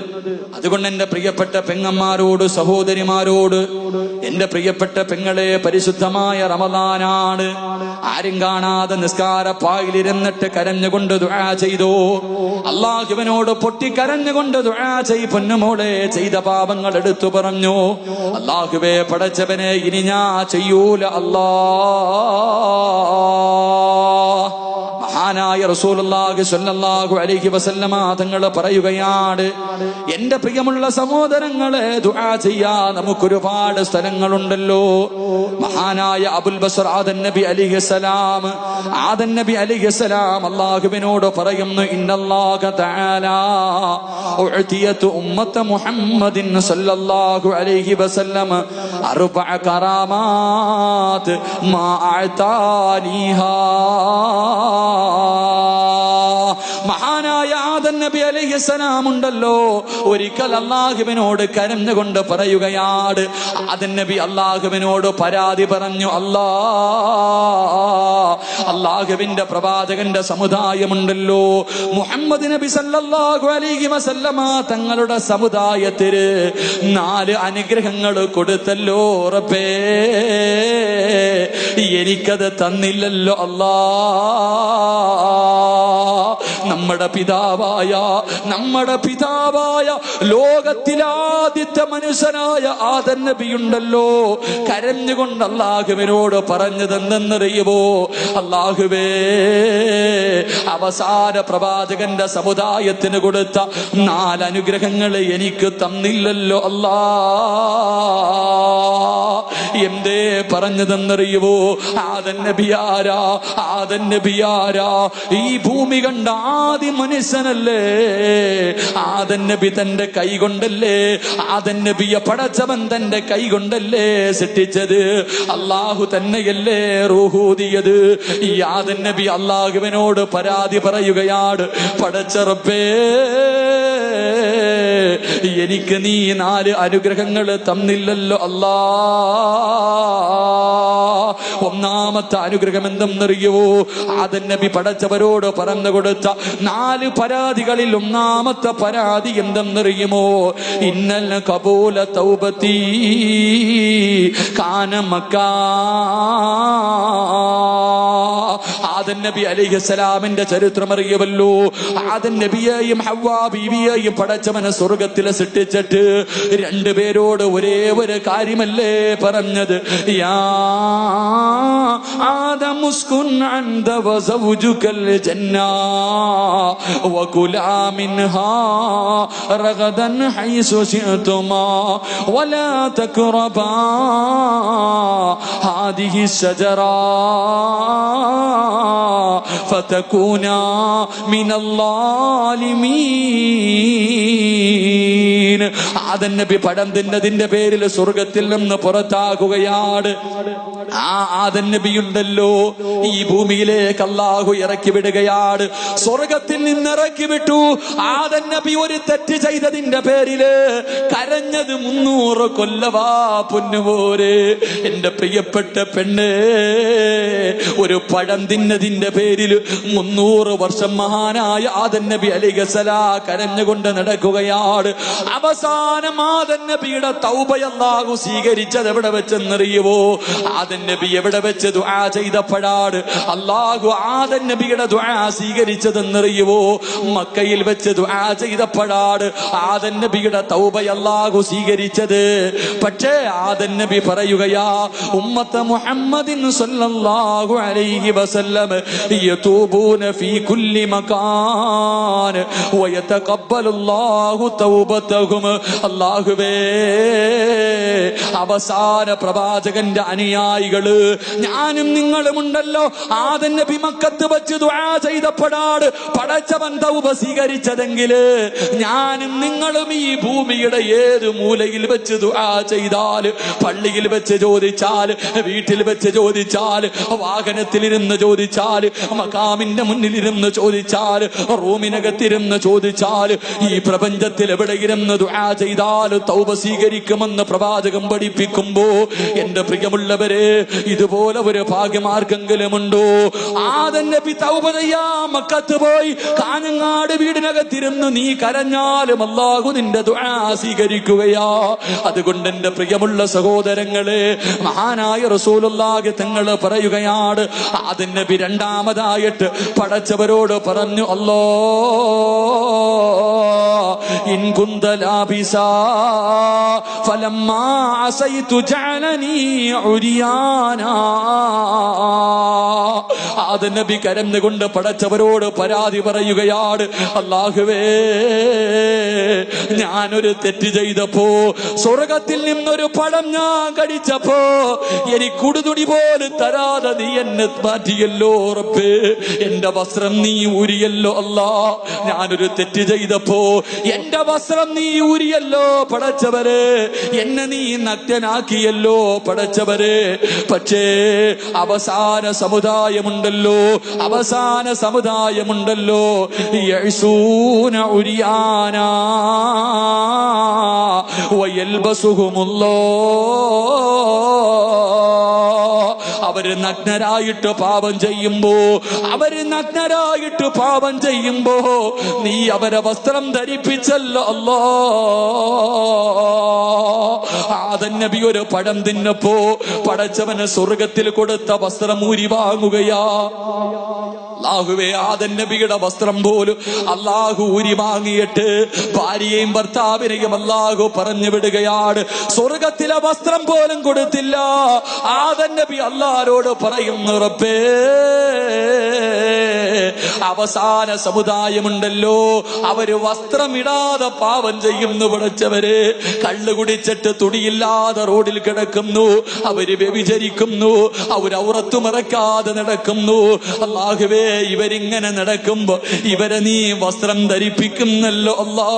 അതുകൊണ്ട് എന്റെ പ്രിയപ്പെട്ട പെങ്ങന്മാരോട്, സഹോദരിമാരോട്, എന്റെ പ്രിയപ്പെട്ട പെങ്ങളെ, പരിശുദ്ധമായ റമദാനാണ്. ആരും കാണാതെ നിസ്കാരപ്പായിലിരുന്നിട്ട് കരഞ്ഞുകൊണ്ട് ദുആ ചെയ്തോ. അള്ളാഹുവിനോട് പൊട്ടിക്കരഞ്ഞുകൊണ്ട് ദുആ ചെയ് പൊന്നുമോളെ. ചെയ്ത പാപങ്ങൾ എടുത്തു പറഞ്ഞു. അള്ളാഹുവേ പടച്ചവനെ, ഇനി ഞാൻ ചെയ്യൂല അല്ലാ. മഹാനായ റസൂലുള്ളാഹി സ്വല്ലല്ലാഹു അലൈഹി വസല്ലമ തങ്ങൾ പറയുകയാണ്, എന്റെ പ്രിയമുള്ള സഹോദരങ്ങളെ, ദുആ ചെയ്യാൻ നമുക്കൊരുപാട് സ്ഥലങ്ങളുണ്ടല്ലോ. മഹാനായ അബുൽ ബസർ ആദൻ നബി അലൈഹിസ്സലാം അല്ലാഹുവിനോട് പറയുന്നു, ഇന്നല്ലാഹ തആല ഉഅതിയതു ഉമ്മത മുഹമ്മദിൻ സ്വല്ലല്ലാഹു അലൈഹി വസല്ലം അർബഅ കറാമാത് മാ അഅതാനിഹാ. മഹാനായ ആദം നബി അലൈഹിസ്സലാം ഉണ്ടല്ലോ, ഒരിക്കൽ അല്ലാഹുവിനോട് കരഞ്ഞുകൊണ്ട് പറയുകയാണ്. ആദം നബി അല്ലാഹുവിനോട് പരാതി പറഞ്ഞു, അല്ലാഹുവിന്റെ പ്രവാചകന്റെ സമുദായമുണ്ടല്ലോ, മുഹമ്മദ് നബി സല്ലല്ലാഹു അലൈഹി വസല്ലമ തങ്ങളുടെ സമുദായത്തിന് 4 അനുഗ്രഹങ്ങൾ കൊടുത്തല്ലോ റബ്ബേ, എനിക്കത് തന്നില്ലല്ലോ അല്ലാ. നമ്മുടെ പിതാവായ ലോകത്തിലാദ്യത്തെ മനുഷ്യനായ ആദം നബിയുണ്ടല്ലോ, കരഞ്ഞുകൊണ്ട് അല്ലാഹുവിനോട് പറഞ്ഞതെന്തെന്നറിയുമോ? അല്ലാഹുവേ, അവസാന പ്രവാചകന്റെ സമുദായത്തിന് കൊടുത്ത 4 അനുഗ്രഹങ്ങൾ എനിക്ക് തന്നില്ലല്ലോ അല്ലാ. എന്തേ പറഞ്ഞതെന്നറിയുമോ? ആദം നബിയാരാ? ഈ ഭൂമി കണ്ട ആദ്യ മനുഷ്യനല്ലേ. ആദം നബി തന്റെ കൈ കൊണ്ടല്ലേ, ആദം നബിയെ പടച്ചവൻ തന്റെ കൈ കൊണ്ടല്ലേ സൃഷ്ടിച്ചത്. അല്ലാഹു തന്നെയല്ലേ റൂഹൂദിയത്. ഈ ആദം നബി അല്ലാഹുവിനോട് പരാതി പറയുകയാണ്, പടച്ച റബ്ബേ, എനിക്ക് നീ 4 അനുഗ്രഹങ്ങൾ തന്നില്ലല്ലോ അല്ലാ. ഒന്നാമത്തെ അനുഗ്രഹം എന്തെന്നറിയുവോ? ആദം നബി പടച്ചവരോട് പറഞ്ഞു കൊടുത്ത 4 പരാതികളിൽ ഒന്നാമത്തെ പരാതി എന്തെന്നറിയുമോ? ഇന്നൽ ഖബൂല തൗബതി കാന മക്കാ. ആദം നബി അലൈഹിസ്സലാമിന്റെ ചരിത്രം അറിയുമല്ലോ. ആദം നബിയെയും ഹവ്വാ ബീവിയെയും പടച്ചവനെ സ്വർഗത്തിലെ സൃഷ്ടിച്ചിട്ട് 2 പേരോട് ഒരേ ഒരു കാര്യമല്ലേ പറഞ്ഞത്? യാ ആദം ഉസ്കുൻ അൻത വസൗജുകൽ ജന്നാ വകുലാ മിൻഹാ റഗദൻ ഹൈസു ശിഅതുമാ വലാ തഖറബാ ഹാദിഹി ശജറാ ഫതകൂനാ മിനൽ ളാലിമീൻ. ആദം നബി പഴം തിന്നതിന്റെ പേരിൽ സ്വർഗത്തിൽ നിന്ന് പുറത്താകുകയാണ്. ആ ആദം നബിയുണ്ടല്ലോ, ഈ ഭൂമിയിലേക്ക് അല്ലാഹു ഇറക്കി വിടുകയാണ്. സ്വർഗത്തിൽ നിന്ന് ഇറക്കി വിട്ടു. ആദം നബി ഒരു തെറ്റ് ചെയ്തതിന്റെ പേരില് കരഞ്ഞത് 300 കൊല്ലവാ പൊന്നുപോരെ. എന്റെ പ്രിയപ്പെട്ട പെണ്ണ്, ഒരു പഴം തിന്നതിന് ചെയ്യുന്നതിന്റെ പേരിൽ 300 വർഷം മഹാനായ ആദം നബി അലൈഹിസ്സലാം കരഞ്ഞുകൊണ്ട് നടക്കുകയാണ്. അവസാനം ആദം നബിയുടെ തൗബ അല്ലാഹു സ്വീകരിച്ചത് എവിടെ വെച്ചെന്നറിയുവോ? ആദം നബി എവിടെ വെച്ച് ദുആ ചെയ്തപ്പോഴാണ് അല്ലാഹു ആദം നബിയുടെ ദുആ സ്വീകരിച്ചതെന്നറിയുവോ? മക്കയിൽ വെച്ച് ദുആ ചെയ്തപ്പോഴാണ് ആദം നബിയുടെ തൗബ അല്ലാഹു സ്വീകരിച്ചത്. പക്ഷേ ആദം നബി പറയുകയാ, ഉമ്മത്ത മുഹമ്മദിൻ സല്ലല്ലാഹു അലൈഹി വസല്ലം യതൂബൂന ഫീ കുല്ലി മകാൻ വയതഖബ്ബലുല്ലാഹു തൗബതഹും. അല്ലാഹുവേ, അവസാന പ്രവാചകന്റെ അനുയായികള് ഞാനും നിങ്ങളും ഉണ്ടല്ലോ, ആദം നബി മക്കത്ത് വെച്ച് ദുആ ചെയ്തപ്പോഴാണ് പടച്ചവൻ തൗബ സ്വീകരിച്ചതെങ്കില് ഞാനും നിങ്ങളും ഈ ഭൂമിയുടെ ഏത് മൂലയിൽ വെച്ച് ദുആ ചെയ്താൽ, പള്ളിയിൽ വെച്ച് ചോദിച്ചാൽ, വീട്ടിൽ വെച്ച് ചോദിച്ചാൽ, വാഹനത്തിലിരുന്ന് ചോദിച്ചാൽ, മഖാമിന്റെ മുന്നിലിരുന്ന് ചോദിച്ചാൽ, റൂമിനകത്തിരുന്ന് ചോദിച്ചാൽ, ഈ പ്രപഞ്ചത്തിൽ എവിടെയിരുന്ന് ദുആ ചെയ്താൽ തൗബ സ്വീകരിക്കുമെന്ന് പ്രവാചകം പഠിപ്പിക്കുമ്പോ എന്റെ പ്രിയമുള്ളവരെ, ഇതുപോലെ ഒരു ഭാഗ്യമാർക്കെങ്കിലുമുണ്ടോ? ആദം നബി തൗബ ചെയ്യാ മക്കത്ത് പോയി കാഞ്ഞങ്ങാട് വീടിനകത്തിരുന്ന് നീ കരഞ്ഞാലും അല്ലാഹു നിന്റെ ദുആ സ്വീകരിക്കുകയാ. അതുകൊണ്ട് എന്റെ പ്രിയമുള്ള സഹോദരങ്ങളെ, മഹാനായ റസൂലുള്ളാഹി തങ്ങൾ പറയുകയാണ്, ആദം നബി രണ്ടാമതായിട്ട് പടച്ചവരോട് പറഞ്ഞു, അല്ലാ ഇൻ കുന്ത ലാബിസാ ഫലമ്മാ അസൈതു ജഅലനീ ഉരിയാനാ. ആദം നബി കരഞ്ഞുകൊണ്ട് പടച്ചവരോട് പരാതി പറയുകയാണ്, അല്ലാഹുവേ, ഞാനൊരു തെറ്റ് ചെയ്തപ്പോ, സ്വർഗത്തിൽ നിന്നൊരു പഴം ഞാൻ കടിച്ചപ്പോ എനിക്ക് ഉടുതുണി പോലും തരാതെ നീ എന്നെ മാറ്റിയല്ലോ റബ്ബേ, എന്റെ വസ്ത്രം നീ ഊരിയല്ലോ അല്ലാ. ഞാനൊരു തെറ്റ് ചെയ്തപ്പോ എന്റെ വസ്ത്രം നീ ഊരിയല്ലോ പടച്ചവരെ, എന്നെ നീ നഗ്നനാക്കിയല്ലോ പടച്ചവരെ. പക്ഷേ അവസാന സമുദായമുണ്ടല്ലോ, അവസാന സമുദായമുണ്ടല്ലോ, യഅ്സൂന ഉരിയാനാ അവര് നഗ്നരായിട്ട് പാപം ചെയ്യുമ്പോ, അവര് നഗ്നരായിട്ട് പാപം ചെയ്യുമ്പോ നീ അവരെ വസ്ത്രം ധരിപ്പിച്ചല്ലോ അല്ലാ. ആദം നബി ഒരു പഴം തിന്നപ്പോ പടച്ചവന് സ്വർഗത്തിൽ കൊടുത്ത വസ്ത്രം ഊരി വാങ്ങുകയാ. അല്ലാഹുവേ, ആദം നബിയുടെ വസ്ത്രം പോലും അല്ലാഹു ഊരി വാങ്ങിയിട്ട് ഭാര്യയെയും ഭർത്താവിനെയും അല്ലാഹു പറഞ്ഞു വിടുകയാണ്. സ്വർഗത്തിലെ വസ്ത്രം പോലും കൊടുത്തില്ല. ആദം നബി അല്ലാഹുവോട് പറയുന്നു, റബ്ബേ, അവസാന സമുദായമുണ്ടല്ലോ, അവര് വസ്ത്രമിടാതെ പാപം ചെയ്യുന്നു പടച്ചവരെ. കള്ളു കുടിച്ചിട്ട് തുണിയില്ലാതെ റോഡിൽ കിടക്കുന്നു, അവര് വ്യഭിചരിക്കുന്നു, അവര് ഔറത്ത് മറക്കാതെ നടക്കുന്നു. അല്ലാഹുവേ, ഇവരിങ്ങനെ നടക്കുമ്പോ ഇവരെ നീ വസ്ത്രം ധരിപ്പിക്കുന്നല്ലോ അല്ലാ.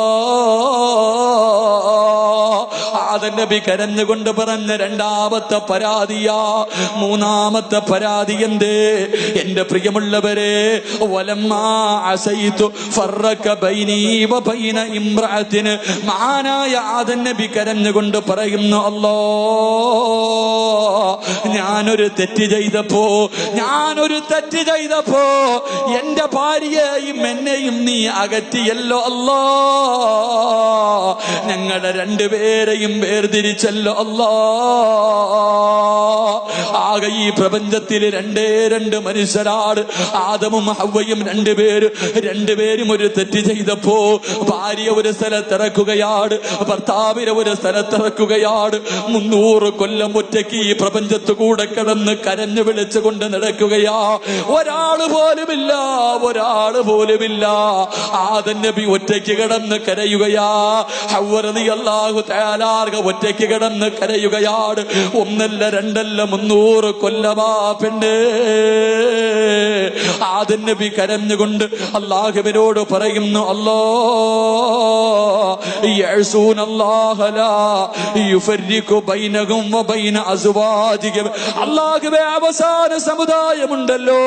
ആദം നബി കരഞ്ഞുകൊണ്ട് പറഞ്ഞ രണ്ടാമത്തെ പരാതിയാ. മൂന്നാമത്തെ പരാതി എന്തേ? എന്റെ പ്രിയമുള്ളവരെ, വലമ്മാ അസൈതു ഫറക ബൈനി വബൈന ഇംറഅതിന്. മഹാനായ ആദം നബി കരഞ്ഞുകൊണ്ട് പറയുന്നു, അല്ലാ, ഞാനൊരു തെറ്റ് ചെയ്തപ്പോ എന്റെ ഭാര്യയെയും എന്നെയും നീ അകറ്റിയല്ലോ അല്ലാ. ഞങ്ങളെ രണ്ടുപേരെയും വേർതിരിച്ചല്ലോ അല്ലാ. ആകെ ഈ പ്രപഞ്ചത്തിൽ രണ്ട് മനുഷ്യരാണ്, ആദമും ഹവ്വയും രണ്ടുപേരും ഒരു തെറ്റ് ചെയ്തപ്പോ ഭാര്യ ഒരു സ്ഥലത്തിറക്കുകയാണ്, ഭർത്താവിനെ ഒരു സ്ഥലത്തിറക്കുകയാണ്. 300 കൊല്ലം ഒറ്റയ്ക്ക് ഈ പ്രപഞ്ചത്തു കൂടെ കിടന്ന് കരഞ്ഞു വിളിച്ചുകൊണ്ട് നടക്കുകയാ. ഒരാള് പോലുമില്ല. ആദം നബി ഒറ്റയ്ക്ക് കിടന്ന് കരയുകയാ. ഹവ്വ റളിയല്ലാഹു തആല ഒറ്റയ്ക്ക് കിടന്ന് കരയുകയാണ്. ഒന്നല്ല രണ്ടല്ല 300 കൊല്ലമാ പെണ്ണ്. ആദം നബി കരഞ്ഞുകൊണ്ട് അല്ലാഹുവിനോട് പറയുന്നു, അല്ലാ, യഅ്സൂനല്ലാഹ ലാ യുഫർരിഖു ബൈനഹും വബൈന അസ്വാജിഹിം. അല്ലാഹുവേ, അവസാന സമുദായമുണ്ടല്ലോ,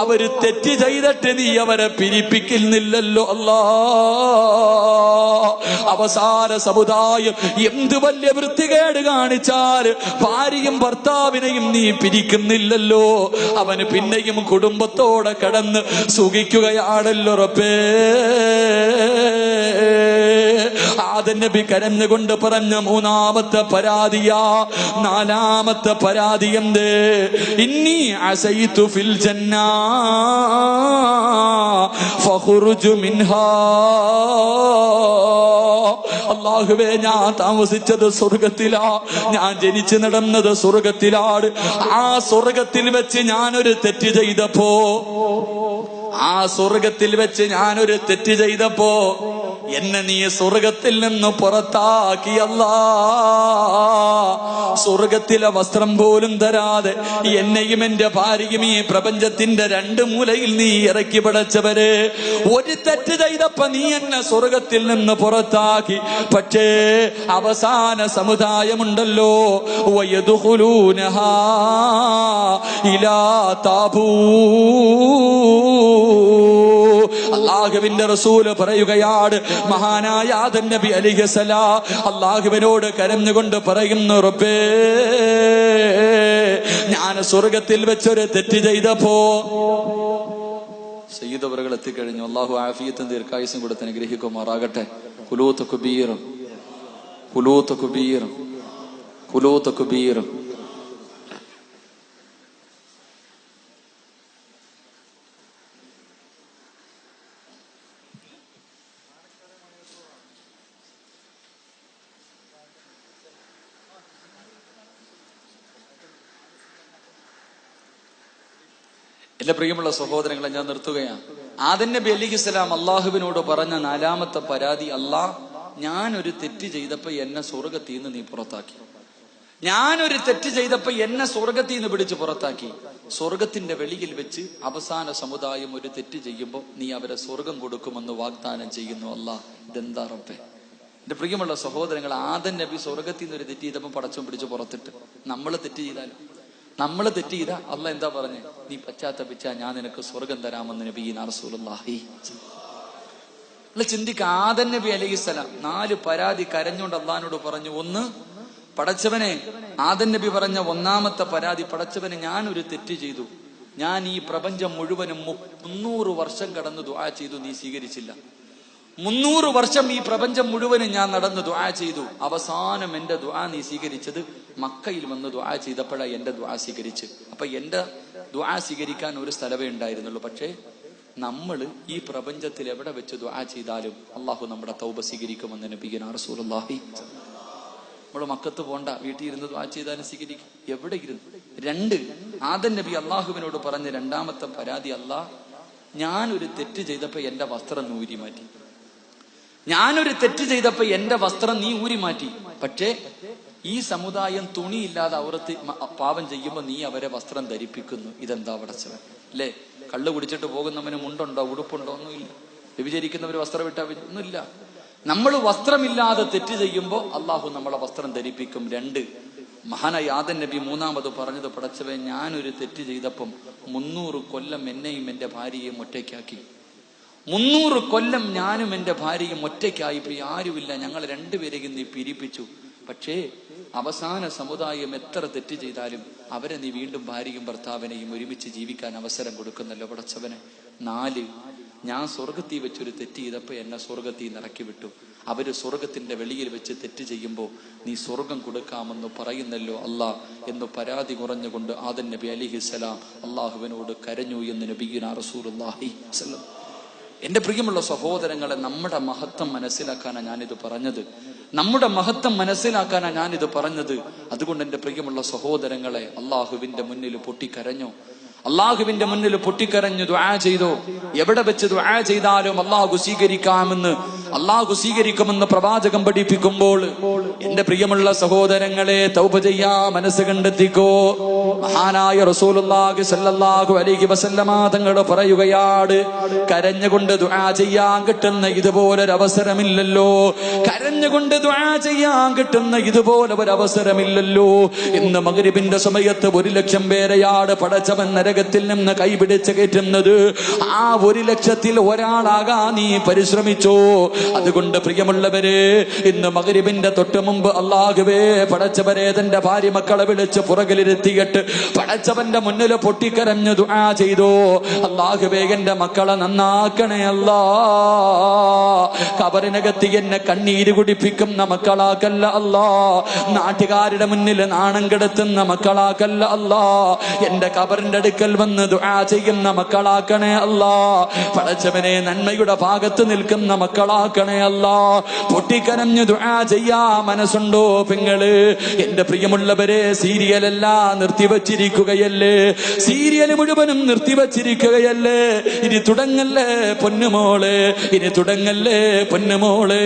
അവര് തെറ്റ് ചെയ്തിട്ട് നീ അവരെ പിരിപ്പിക്കുന്നില്ലല്ലോ അല്ലാ. അവസാന സമുദായം എന്ത് വലിയ വൃത്തികേട് കാണിച്ചാൽ ഭാര്യയും ഭർത്താവിനെ എല്ലാവരെയും നീ പിരിക്കുന്നില്ലല്ലോ. അവന് പിന്നെയും കുടുംബത്തോടെ കടന്ന് സുഖിക്കുകയാണല്ലോ റബ്ബേ. ആദം നബി കരഞ്ഞുകൊണ്ട് പറഞ്ഞ മൂന്നാമത്തെ പരാതിയാ. നാലാമത്തെ പരാതി എന്ത്? ഇന്നി അസൈതു ഫിൽ ജന്ന ഫഖുറുജു മിൻഹാ. അല്ലാഹുവേ, ഞാൻ താമസിച്ചത് സ്വർഗത്തിലാ, ഞാൻ ജനിച്ചു നടന്നത് സ്വർഗത്തിലാണ്. ആ സ്വർഗത്തിൽ വെച്ച് ഞാനൊരു തെറ്റ് ചെയ്തപ്പോ, ആ സ്വർഗത്തിൽ വെച്ച് ഞാനൊരു തെറ്റ് ചെയ്തപ്പോ എന്നെ നീ സ്വർഗത്തിൽ നിന്ന് പുറത്താക്കി അല്ലാ. സ്വർഗത്തിലെ വസ്ത്രം പോലും തരാതെ എന്നെയും എന്റെ ഭാര്യയും ഈ പ്രപഞ്ചത്തിന്റെ രണ്ട് മൂലയിൽ നീ ഇറക്കി പടച്ചവരെ. ഒരു തെറ്റ് ചെയ്തപ്പോ നീ എന്നെ സ്വർഗത്തിൽ നിന്ന് പുറത്താക്കി. പക്ഷേ അവസാന സമുദായമുണ്ടല്ലോ, വയദ്ഖുലൂനഹാ ഇലാ താബൂ. അല്ലാഹുവിന്റെ റസൂൽ പറയുകയാണ്, മഹാനായ ആദം നബി അലൈഹിസ്സലാം അല്ലാഹുവിനോട് കരഞ്ഞുകൊണ്ട് പറയുന്നു, റബ്ബേ, ഞാൻ സ്വർഗത്തിൽ വെച്ചൊരു തെറ്റ് ചെയ്തപ്പോ. സയ്യിദ് അവറുകൾ എത്തിക്കഴിഞ്ഞു. അല്ലാഹു ആഫിയത്തും ദീർഘായുസ്സും കൊടുത്ത് അനുഗ്രഹിക്കുമാറാകട്ടെ. ഖുലൂത്ത് കുബീർ, ഖുലൂത്ത് കുബീർ, ഖുലൂത്ത് കുബീർ. എന്റെ പ്രിയമുള്ള സഹോദരങ്ങളെ, ഞാൻ നിർത്തുകയാണ്. ആദം നബി അലൈഹിസ്സലാം അള്ളാഹുവിനോട് പറഞ്ഞ നാലാമത്തെ പരാതി, അല്ലാഹ്, ഞാനൊരു തെറ്റ് ചെയ്തപ്പോ എന്നെ സ്വർഗത്തിൽ നിന്ന് നീ പുറത്താക്കി. ഞാനൊരു തെറ്റ് ചെയ്തപ്പോ എന്നെ സ്വർഗത്തിൽ നിന്ന് പിടിച്ച് പുറത്താക്കി. സ്വർഗത്തിന്റെ വെളിയിൽ വെച്ച് അവസാന സമുദായം ഒരു തെറ്റ് ചെയ്യുമ്പോൾ നീ അവരെ സ്വർഗം കൊടുക്കുമെന്ന് വാഗ്ദാനം ചെയ്യുന്നു. അല്ലാഹ്, ഇതെന്താ റബ്ബേ? എന്റെ പ്രിയമുള്ള സഹോദരങ്ങൾ, ആദം നബി സ്വർഗത്തിൽ നിന്ന് ഒരു തെറ്റ് ചെയ്തപ്പോൾ പടച്ചോൻ പിടിച്ച് പുറത്തിട്ട്. നമ്മൾ തെറ്റ് ചെയ്താലും, നമ്മൾ തെറ്റ് ചെയ്ത അല്ലാഹ് എന്താ പറഞ്ഞേ? നീ പശ്ചാത്തപിച്ചാ ഞാൻ നിനക്ക് സ്വർഗം തരാമെന്ന് നബിയിനാ റസൂലുള്ളാഹി. ചിന്തിക്ക, ആദം നബി അലൈഹിസ്സലാം 4 പരാതി കരഞ്ഞുകൊണ്ട് അള്ളാഹിനോട് പറഞ്ഞു. ഒന്ന്, പടച്ചവനെ, ആദം നബി പറഞ്ഞ ഒന്നാമത്തെ പരാതി, പടച്ചവനെ, ഞാനൊരു തെറ്റ് ചെയ്തു. ഞാൻ ഈ പ്രപഞ്ചം മുഴുവനും 300 വർഷം കടന്ന് ദുആ ചെയ്തു, നീ സ്വീകരിച്ചില്ല. 300 വർഷം ഈ പ്രപഞ്ചം മുഴുവനും ഞാൻ നടന്ന് ദുആ ചെയ്തു. അവസാനം എന്റെ ദുആ നീ സ്വീകരിച്ചത് മക്കയിൽ വന്ന് ദുആ ചെയ്തപ്പോഴാണ് എന്റെ ദുആ സ്വീകരിച്ച്. അപ്പൊ എന്റെ ദുആ സ്വീകരിക്കാൻ ഒരു സ്ഥലമേ ഉണ്ടായിരുന്നുള്ളൂ. പക്ഷേ നമ്മൾ ഈ പ്രപഞ്ചത്തിൽ എവിടെ വെച്ച് ദുആ ചെയ്താലും അള്ളാഹു നമ്മുടെ തൗബ സ്വീകരിക്കുമെന്ന് നബിയുനാ റസൂലുള്ളാഹി. നമ്മൾ മക്കത്ത് പോണ്ട, വീട്ടിൽ ഇരുന്ന് ദുആ ചെയ്താലും സ്വീകരിക്കും, എവിടെ ഇരുന്ന്. 2, ആദം നബി അള്ളാഹുവിനോട് പറഞ്ഞ രണ്ടാമത്തെ പരാതി, അല്ലാഹ്, ഞാനൊരു തെറ്റ് ചെയ്തപ്പോ എന്റെ വസ്ത്രം നീ ഊരി മാറ്റി. ഞാനൊരു തെറ്റ് ചെയ്തപ്പോ എന്റെ വസ്ത്രം നീ ഊരി മാറ്റി. പക്ഷേ ഈ സമുദായം തുണിയില്ലാതെ അവർത്ത് പാപം ചെയ്യുമ്പോ നീ അവരെ വസ്ത്രം ധരിപ്പിക്കുന്നു. ഇതെന്താ പടച്ചവൻ? അല്ലേ? കള്ളു കുടിച്ചിട്ട് പോകുന്നവന് മുണ്ടുണ്ടോ, ഉടുപ്പുണ്ടോ? ഒന്നുമില്ല. വ്യഭിചരിക്കുന്നവര് വസ്ത്രം ഇട്ടാ ഒന്നുമില്ല. നമ്മൾ വസ്ത്രമില്ലാതെ തെറ്റ് ചെയ്യുമ്പോ അള്ളാഹു നമ്മളെ വസ്ത്രം ധരിപ്പിക്കും. 2, മഹാനായ ആദം നബി മൂന്നാമത് പറഞ്ഞത്, പടച്ചവൻ, ഞാനൊരു തെറ്റ് ചെയ്തപ്പം 300 കൊല്ലം എന്നെയും എന്റെ ഭാര്യയെയും ഒറ്റയ്ക്കാക്കി. 300 കൊല്ലം ഞാനും എന്റെ ഭാര്യയും ഒറ്റയ്ക്കായി പോയി. ആരുമില്ല, ഞങ്ങൾ 2 പേരെയും നീ പിരിപ്പിച്ചു. പക്ഷേ അവസാന സമുദായം എത്ര തെറ്റ് ചെയ്താലും അവരെ നീ വീണ്ടും ഭാര്യയും ഭർത്താവിനെയും ഒരുമിച്ച് ജീവിക്കാൻ അവസരം കൊടുക്കുന്നല്ലോ പടച്ചവനെ. 4, ഞാൻ സ്വർഗത്തിൽ വെച്ചൊരു തെറ്റ് ചെയ്തപ്പോ എന്നെ സ്വർഗത്തിൽ നിന്ന് ഇറക്കി വിട്ടു. അവര് സ്വർഗത്തിന്റെ വെളിയിൽ വെച്ച് തെറ്റ് ചെയ്യുമ്പോ നീ സ്വർഗം കൊടുക്കാമെന്ന് പറയുന്നല്ലോ അല്ലാ എന്ന് പരാതി കുറഞ്ഞുകൊണ്ട് ആദം നബി അലൈഹിസ്സലാം അള്ളാഹുവിനോട് കരഞ്ഞു എന്ന് നബിയുനാ റസൂലുള്ളാഹി സ്വല്ലല്ലാഹു അലൈഹി വസല്ലം. എന്റെ പ്രിയമുള്ള സഹോദരങ്ങളെ, നമ്മുടെ മഹത്വം മനസ്സിലാക്കാനാണ് ഞാനിത് പറഞ്ഞത്. നമ്മുടെ മഹത്വം മനസ്സിലാക്കാനാണ് ഞാനിത് പറഞ്ഞത്. അതുകൊണ്ട് എന്റെ പ്രിയമുള്ള സഹോദരങ്ങളെ, അള്ളാഹുവിന്റെ മുന്നിൽ പൊട്ടിക്കരഞ്ഞോ? അള്ളാഹുവിന്റെ മുന്നിൽ പൊട്ടിക്കരഞ്ഞു ദുആ ചെയ്തോ? എവിടെ വെച്ച് ദുആ ചെയ്താലും അള്ളാഹു സ്വീകരിക്കുമെന്ന് പ്രവാചകം പഠിപ്പിക്കുമ്പോൾ എന്റെ പ്രിയമുള്ള സഹോദരങ്ങളെ, തൗബ ചെയ്യാ മനസ്സ് കണ്ടെത്തിക്കോ. മഹാനായ റസൂലുള്ളാഹി സ്വല്ലല്ലാഹു അലൈഹി വസല്ലമ തങ്ങൾ പറയുകയാണ്, കരഞ്ഞുകൊണ്ട് ദുആ ചെയ്യാൻ കിട്ടുന്ന ഇതുപോലൊരു അവസരമില്ലല്ലോ. കരഞ്ഞുകൊണ്ട് ദുആ ചെയ്യാൻ കിട്ടുന്ന ഇതുപോലെ ഒരു അവസരമില്ലല്ലോ. ഇന്ന് മഗ്രിബിന്റെ സമയത്ത് 1,00,000 പേരെയാണ് പടച്ചവൻ നരകത്തിൽ നിന്ന് കൈപിടിച്ച് കയറ്റുന്നത്. ആ 1,00,000-ൽ ഒരാളാകാൻ നീ പരിശ്രമിച്ചോ? അതുകൊണ്ട് പ്രിയമുള്ളവരെ, ഇന്ന് മഗ്രിബിന്റെ തൊട്ട് മുമ്പ് അല്ലാഹുവേ പടച്ചവരെ തന്റെ ഭാര്യ മക്കളെ വിളിച്ച് പുറകിലിരുത്തിയിട്ട് പടച്ചവന്റെ മുന്നിൽ പൊട്ടിക്കരഞ്ഞു ദുആ ചെയ്തു. അല്ലാഹുവേ എന്റെ മക്കളെ നന്നാക്കണേ അല്ലാ, കബറിനകത്ത് എന്നെ കണ്ണീര് കുടിപ്പിക്കുന്ന മക്കളാക്കല്ല അല്ലാ, നാട്ടുകാരുടെ മുന്നിൽ നാണം കെടുത്തുന്ന മക്കളാക്കല്ല അല്ലാ, എന്റെ കബറിന്റെ അടുക്കൽ വന്ന് ദുആ ചെയ്യുന്ന മക്കളാക്കണേ അല്ലാ, പടച്ചവനെ നന്മയുടെ ഭാഗത്ത് നിൽക്കുന്ന മക്കളാക്കണേ അല്ലാ. പൊട്ടിക്കരഞ്ഞു ദുആ ചെയ്യാ മനസ്സുണ്ടോ പെങ്ങള്? എന്റെ പ്രിയമുള്ളവരെ, സീരിയലെല്ലാം നിർത്തിവച്ചിരിക്കുകയല്ലേ, സീരിയൽ മുഴുവനും നിർത്തിവച്ചിരിക്കുകയല്ലേ. ഇനി തുടങ്ങല്ലേ പൊന്നുമോളെ, ഇനി തുടങ്ങല്ലേ പൊന്നുമോളെ.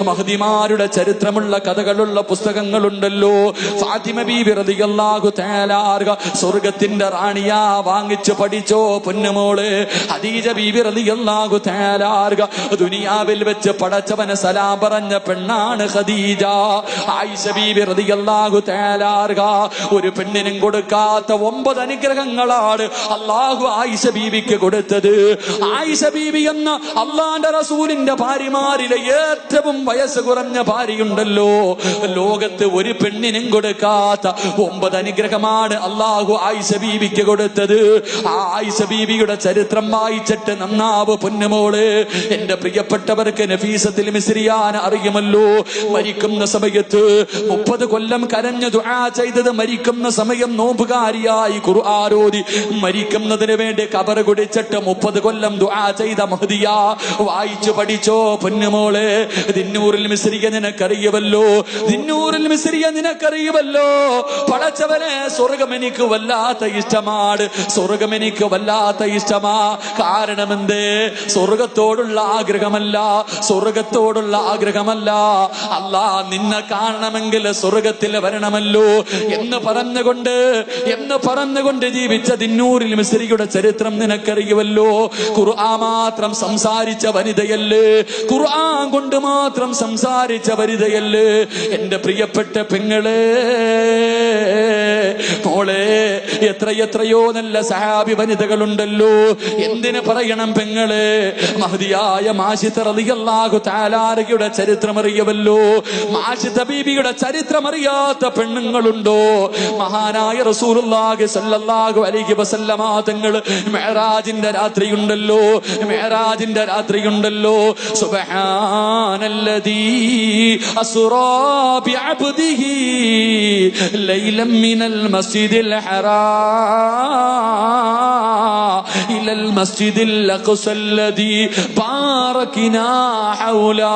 മഹദിമാരുടെ ചരിത്രമുള്ള കഥകളുള്ള പുസ്തകങ്ങളുണ്ടല്ലോ. ഫാത്തിമ ബീബി റളിയല്ലാഹു തആല സ്വർഗത്തിന്റെ റാണിയാ, വാങ്ങിച്ചു പഠിച്ചോ പൊന്നുമോളെ. ഖദീജ ബീബി റളിയല്ലാഹു തആല ദുനിയാവിൽ വെച്ച് പടച്ചവനെ സലാം പറഞ്ഞ പെണ്ണാണ് ഖദീജ. ആയിഷ ബീബി റളിയല്ലാഹു തആല ഒരു പെണ്ണിനും കൊടുക്കാത്ത 9 അനുഗ്രഹങ്ങളാണ് അല്ലാഹു ആയിഷ ബീബിക്ക് കൊടുത്തത്. ആയിഷ ബീബി എന്ന അല്ലാഹുവിന്റെ റസൂലിന്റെ ഭാര്യമാരിലെ ഏറ്റവും വയസ്സ് കുറഞ്ഞ ഭാര്യയുണ്ടല്ലോ, ലോകത്ത് ഒരു പെണ്ണിനും കൊടുക്കാത്ത 9 അനുഗ്രഹമാണ് അല്ലാഹു ആയിഷ ബീബിക്ക് കൊടുത്തത്. ആ ആയിഷ ബീബിയുടെ ചരിത്രം വായിച്ചിട്ട് നന്നാവ് പൊന്നുമോള്. എന്റെ പ്രിയപ്പെട്ടവർക്ക് നഫീസത്തുൽ മിസ്രിയാനെ അറിയുമല്ലോ. മരിക്കുന്ന സമയത്ത് 30 കൊല്ലം കരഞ്ഞു ദുആ ചെയ്തത്, മരിക്കുന്ന സമയം നോമ്പുകാരിയായി ഖുർആൻ ഓതി മരിക്കുന്നതിന് വേണ്ടി ഖബർ കുടിച്ചിട്ട് 30 കൊല്ലം ദുആ ചെയ്ത മഹദിയ. വായിച്ചു പഠിച്ചോ പൊന്നുമോളെ. ദിന്നൂറുൽ മിസ്രിയ നിനക്കറിയുമല്ലോ, ദിന്നൂറുൽ മിസ്രിയ നിനക്കറിയുമല്ലോ. പടച്ചവനെ, സ്വർഗം എനിക്ക് വല്ലാത്ത ഇഷ്ടമാണ്, സ്വർഗം എനിക്ക് വല്ലാത്ത ഇഷ്ടമാ. കാരണം എന്തേ? സ്വർഗത്തോടുള്ള ആഗ്രഹമല്ല, സ്വർഗത്തോടുള്ള ആഗ്രഹമല്ല. അല്ലാ നിന്നെ കാണണമെങ്കിൽ സ്വർഗത്തിൽ വരണമല്ലോ എന്ന് പറഞ്ഞുകൊണ്ട് ജീവിച്ച ദിന്നൂറിൽ മിസ്രിയുടെ ചരിത്രം നിനക്കറിയുമല്ലോ. ഖുർആൻ മാത്രം സംസാരിച്ച വനിതയല്ലേ, ഖുർആൻ കൊണ്ട് മാത്രം സംസാരിച്ച വനിതയല്ലേ. എന്റെ പ്രിയപ്പെട്ട പെങ്ങളെ, മോളെ, എത്രയോ നല്ല സഹാബി വനിതകളുണ്ടല്ലോ. എന്തിനു പറയണം പെങ്ങളെ? മഹദിയായ മാഷിത റളിയല്ലാഹു തആലയുടെ ചരിത്രം അറിയുമല്ലോ. മാഷിത ബീബിയുടെ ചരിത്രം അറിയാത്ത പെണ്ണുങ്ങളുണ്ടോ? മഹാനായ റസൂലുള്ളാഹി സ്വല്ലല്ലാഹു അലൈഹി വസല്ലമ തങ്ങൾ മിഅ്റാജിന്റെ രാത്രിയുണ്ടല്ലോ, മിഅ്റാജിന്റെ രാത്രിയുണ്ടല്ലോ. സുബ്ഹാനല്ലദീ അസ്റാ ബിഅബ്ദിഹി ലൈലൻ മിനൽ മസ്ജിദിൽ ഹറാം ഇലൽ മസ്ജിദിൽ അഖ്സല്ലദീ ബാറക്നാ ഹൗലാ.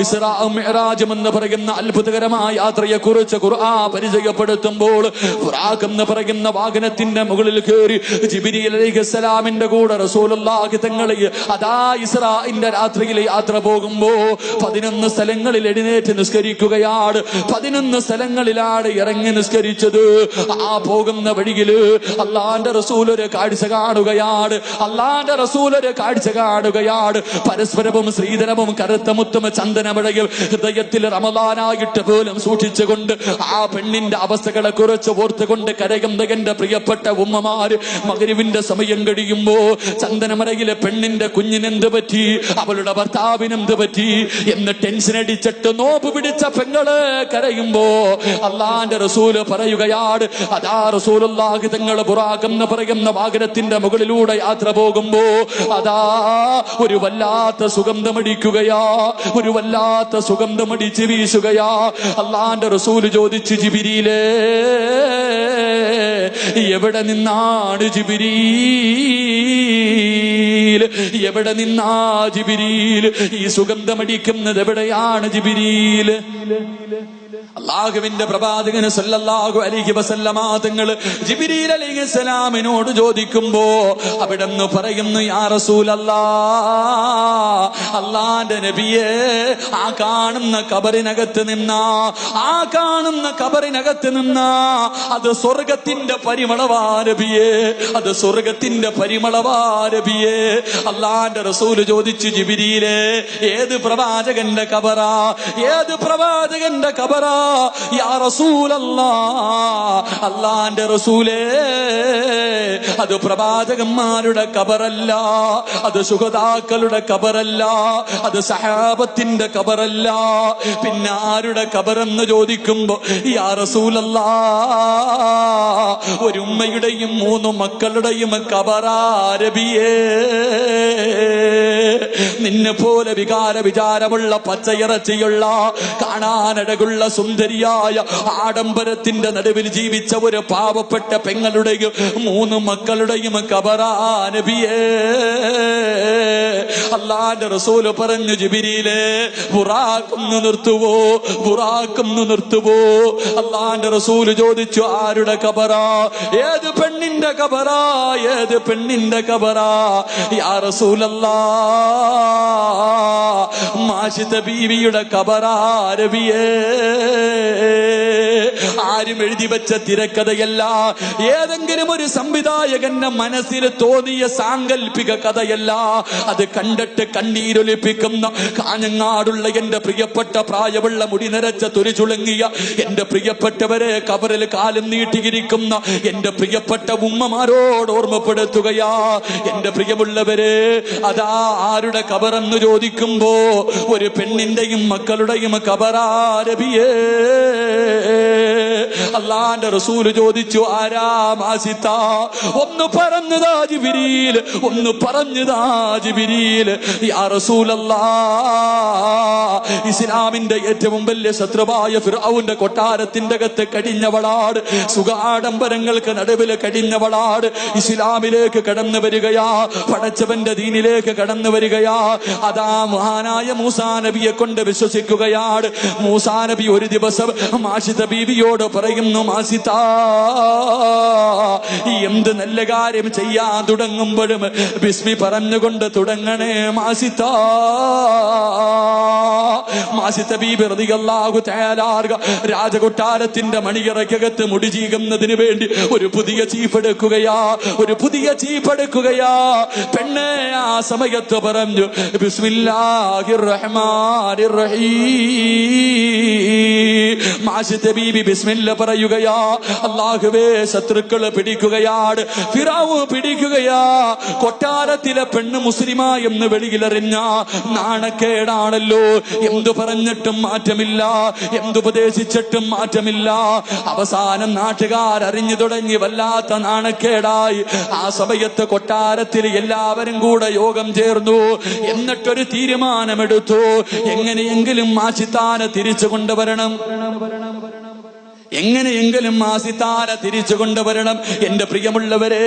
ഇസ്റാ മിഅ്റാജ് എന്ന് പറയുന്ന അത്ഭുതകരമായ യാത്രയെ കുറിച്ച് ഖുർആൻ പരിചയപ്പെടുത്തുമ്പോൾ, ബുറാഖ് എന്ന് പറയുന്ന വാഹനത്തിന്റെ മുകളിൽ കയറി ജിബ്രീൽ അലൈഹിസ്സലാമിന്റെ കൂടെ റസൂലുള്ളാഹി തങ്ങളെ അതാ ഇസ്രാഇന്റെ രാത്രിയിലെ യാത്ര പോകുമ്പോ 11 സ്ഥലങ്ങളിൽ എഴുന്നേറ്റ് നിസ്കരിക്കുകയാണ്. 11 സ്ഥലങ്ങളിലാണ് ഇറങ്ങി നിസ്കരിച്ചത്. ആ പോകുന്ന വഴിയില് അള്ളാന്റെ റസൂൽ ഒരു കാഴ്ച കാണുകയാണ്, അള്ളാന്റെ റസൂൽ ഒരു കാഴ്ച കാണുകയാണ്. പരസ്പരവും ശ്രീധരവും കറുത്ത മുത്തും ചന്ദനമഴയിൽ ഹൃദയത്തിൽ റമദാനായിട്ട് പോലും സൂക്ഷിച്ചുകൊണ്ട് ആ പെണ്ണിന്റെ അവസ്ഥകളെ കുറിച്ച് ഓർത്തുകൊണ്ട് കരയുന്ന എന്റെ പ്രിയപ്പെട്ട ഉമ്മമാര്, മഗ്രിബിന്റെ സമയം കഴിയുമ്പോ ചന്ദനമറയിലെ പെണ്ണിന്റെ കുഞ്ഞിനെന്ത് പറ്റി, അവളുടെ ഭർത്താവിനെന്ത് പറ്റി എന്ന് ടെൻഷൻ അടിച്ചിട്ട് നോമ്പ് പിടിച്ച പെങ്ങള് കരയുമ്പോ അള്ളാന്റെ റസൂല് പറയുകയാണ്, അതാ റസൂലുള്ളാഹി തങ്ങൾ ബുറാഖ് എന്ന് പറയുന്ന വാഹനത്തിന്റെ മുകളിലൂടെ യാത്ര പോകുമ്പോ അതാ ഒരു വല്ലാത്ത സുഗന്ധമടിക്കുകയാ, ഒരു വല്ലാത്ത സുഗന്ധമടിച്ച് വീശുകയാ. അള്ളാന്റെ റസൂല് ചോദിച്ചു, ജിബ്രീലേ, എവിടെ നിന്നാണ് ജിബ്രീൽ, എവിടെ നിന്നാ ജിബ്രീൽ, ഈ സുഗന്ധമടിക്കുന്നത് എവിടെയാണ് ജിബ്രീൽ? അല്ലാഹുവിന്റെ പ്രവാചകൻ സല്ലല്ലാഹു അലൈഹി വസല്ലമ തങ്ങൾ ജിബ്രീൽ അലൈഹിസ്സലാമിനോട് ചോദിക്കുമ്പോ അവിടെന്ന് പറയുന്നു, യാ റസൂലല്ലാഹ്, അല്ലാഹുവിന്റെ നബിയേ, ആ കാണുന്ന ഖബറിനകത്ത് നിന്നാ, ആ കാണുന്ന ഖബറിനകത്ത് നിന്നാ അത് സ്വർഗത്തിന്റെ പരിമളവാ നബിയേ, അത് സ്വർഗത്തിന്റെ പരിമളവാ നബിയേ. അല്ലാഹുവിന്റെ റസൂൽ ചോദിച്ചു, ജിബ്രീലേ, ഏത് പ്രവാചകന്റെ ഖബറാ, ഏത് പ്രവാചകന്റെ ഖബറാ യാ റസൂലല്ലാഹ്? അല്ലാഹുവിന്റെ റസൂലേ, അത് പ്രവാചകന്മാരുടെ ഉമ്മയുടെ കബറല്ല, അത് ശുഹദാക്കളുടെ കബറല്ല, അത് സഹാബത്തിന്റെ കബറല്ല. പിന്നെ ആരുടെ കബറെന്ന് ചോദിക്കുമ്പോ യാ റസൂലല്ലാഹ്, ഒരു ഉമ്മയുടെയും 3 മക്കളുടെയും കബറാരബിയേ. നിന്നെ പോലെ വികാര വിചാരമുള്ള പച്ചയിറച്ചിയുള്ള കാണാനഴകുള്ള സുന്ദരിയായ ആഡംബരത്തിന്റെ നടുവിൽ ജീവിച്ച ഒരു പാവപ്പെട്ട പെങ്ങളുടെയും 3 മക്കളുടെയും കബറാനബിയേ. അല്ലാഹുവിന്റെ റസൂൽ പറഞ്ഞു, ജിബ്രീലേ ബുറാഖൊന്ന് നിർത്തുവോ, ബുറാഖൊന്ന് നിർത്തുവോ. അല്ലാഹുവിന്റെ റസൂൽ ചോദിച്ചു, ആരുടെ കബറാ? ഏത് പെണ്ണിന്റെ കബറാ? ഏത് പെണ്ണിന്റെ കബറാ? യാ റസൂലല്ലാഹ്, മാഷിത ബീവിയുടെ കബറാ നബിയേ. ആരും എഴുതി വെച്ച തിരക്കഥയല്ല, ഏതെങ്കിലും ഒരു സംവിധായകന്റെ മനസ്സിൽ തോന്നിയ സാങ്കല്പിക കഥയല്ല. അത് കണ്ടിട്ട് കണ്ണീരൊലിപ്പിക്കുന്ന കാഞ്ഞങ്ങാടുള്ള എന്റെ പ്രിയപ്പെട്ട പ്രായമുള്ള മുടി നിറച്ച തൊലിചുളുങ്ങിയ എന്റെ പ്രിയപ്പെട്ടവരെ കബറിൽ കാലം നീട്ടിയിരിക്കുന്ന എന്റെ പ്രിയപ്പെട്ട ഉമ്മമാരോട് ഓർമ്മപ്പെടുത്തുകയാ. എന്റെ പ്രിയമുള്ളവരെ, അതാ ആരുടെ കബറെന്ന് ചോദിക്കുമ്പോ ഒരു പെണ്ണിന്റെയും മക്കളുടെയും കബറാ നബിയേ. അല്ലാഹുവിന്റെ റസൂൽ ചോദിച്ചു, ആരാ മാസിത്ത? ഒന്ന് പറഞ്ഞതാ ജിബ്രീൽ, ഒന്ന് പറഞ്ഞതാ ജിബ്രീൽ. യാ റസൂലല്ലാഹ്, ഇസ്ലാമിന്റെ ഏറ്റവും വലിയ ശത്രുവായ ഫിർഔന്റെ കൊട്ടാരത്തിന്റെ അകത്ത് കടിഞ്ഞവളാട്, സുഖാഡംബരങ്ങൾക്ക് നടുവിൽ കടിഞ്ഞവളാട് ഇസ്ലാമിലേക്ക് കടന്നു വരികയാ, പടച്ചവന്റെ ദീനിലേക്ക് കടന്നു വരികയാ. അതാ മഹാനായ മൂസാ നബിയെ കൊണ്ട് വിശ്വസിക്കുകയാണ്. മൂസാ നബി ഒരു ദിവസം മാഷിത ബീവിയോട് പറയുന്നു, മാസിത, എന്ത് നല്ല കാര്യം ചെയ്യാൻ തുടങ്ങുമ്പോഴും ബിസ്മി പറഞ്ഞുകൊണ്ട് തുടങ്ങണേ മാസിത. മാസിത ബീബി റളിയല്ലാഹു തആല രാജകൊട്ടാരത്തിന്റെ മണിയറയ്ക്കകത്ത് മുടി ചീകുന്നതിന് വേണ്ടി ഒരു പുതിയ ചീഫ് എടുക്കുകയാ, ഒരു പുതിയ ചീഫ് എടുക്കുകയാ. പെണ്ണെ ആ സമയത്ത് പറഞ്ഞു, ബിസ്മില്ലാഹിർ റഹ്മാനിർ റഹീം. മാഷിത ബീബി ബിസ്മില്ല പറയുകയാ. അല്ലാഹുവേ, ശത്രുക്കള് പിടിക്കുകയാണ്, ഫിറഔൻ പിടിക്കുകയാ. കൊട്ടാരത്തിലെ പെണ്ണ് മുസ്ലിമാ എന്ന് വെളിയിലെറിഞ്ഞ നാണക്കേടാണല്ലോ. എന്തു പറഞ്ഞിട്ടും മാറ്റമില്ല, എന്തുപദേശിച്ചിട്ടും മാറ്റമില്ല. അവസാനം നാട്ടുകാരറിഞ്ഞു തുടങ്ങി, വല്ലാത്ത നാണക്കേടായി. ആ സമയത്ത് കൊട്ടാരത്തിൽ എല്ലാവരും കൂടെ യോഗം ചേർന്നു. എന്നിട്ടൊരു തീരുമാനമെടുത്തു, എങ്ങനെയെങ്കിലും മാഷിത്താനെ തിരിച്ചു കൊണ്ടുവരണം, എങ്ങനെയെങ്കിലും മാസിത്താനെ തിരിച്ചു കൊണ്ടുവരണം. എന്റെ പ്രിയമുള്ളവരെ,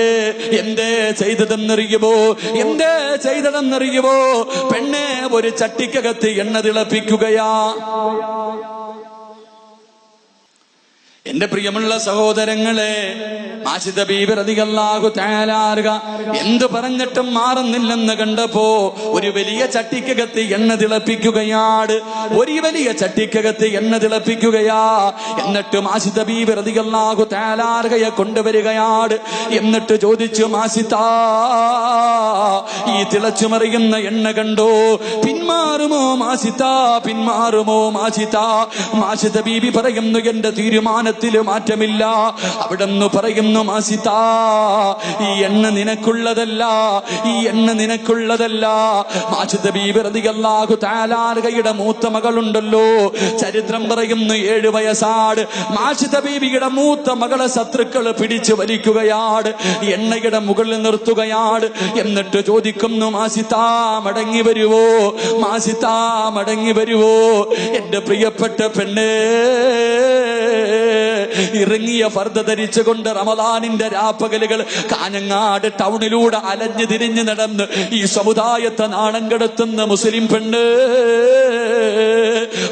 എന്തേ ചെയ്തതെന്നറിയുമോ? എന്തേ ചെയ്തതെന്നറിയുമോ? പെണ്ണെ ഒരു ചട്ടിക്കകത്ത് എണ്ണ തിളപ്പിക്കുകയാ. എന്റെ പ്രിയമുള്ള സഹോദരങ്ങളെ, മാഷിത ബീബി റളിയല്ലാഹു തആല എന്ത് പറഞ്ഞിട്ടും മാറുന്നില്ലെന്ന് കണ്ടപ്പോ ഒരു വലിയ ചട്ടിക്കകത്ത് എണ്ണ തിളപ്പിക്കുകയാണ്. ഒരു വലിയ ചട്ടിക്കകത്ത് എണ്ണ തിളപ്പിക്കുകയാ. എന്നിട്ട് മാഷിത ബീബി റളിയല്ലാഹു തആലയെ കൊണ്ടുവരികയാണ്. എന്നിട്ട് ചോദിച്ചു, മാഷിത, ഈ തിളച്ചുമറിയുന്ന എണ്ണ കണ്ടോ? പിന്മാറുമോ മാഷിത? പിന്മാറുമോ മാഷിത? മാഷിത ബീബി പറയുന്നു, എന്റെ തീരുമാനത്തിൽ മാറ്റമില്ല. അവിടെന്ന് പറയുന്നു, മാസിത, ഈ എണ്ണ നിനക്കുള്ളതല്ല, ഈ എണ്ണ നിനക്കുള്ളതല്ല. മാഷിത ബീബി റളിയല്ലാഹു തആലയുടെ മൂത്ത മകളുണ്ടല്ലോ, ചരിത്രം പറയുന്നു 7 വയസ്സാണ്. മാഷിത ബീബിയുടെ മൂത്ത മകളെ ശത്രുക്കള് പിടിച്ചു വലിക്കുകയാണ്, എണ്ണയുടെ മുകളിൽ നിർത്തുകയാണ്. എന്നിട്ട് ചോദിക്കുന്നു, മാസിത മടങ്ങി വരുവോ? മാസിത മടങ്ങി വരുവോ? എന്റെ പ്രിയപ്പെട്ട പെണ്ണേ, ഇറങ്ങിയ ഫർദ ധരിച്ചുകൊണ്ട് റമദാനിന്റെ രാപ്പകലുകൾ കാഞ്ഞങ്ങാട് ടൗണിലൂടെ അലഞ്ഞു തിരിഞ്ഞു നടന്ന് ഈ സമുദായത്തെ നാണം കെടുത്തുന്ന മുസ്ലിം പെണ്ണ്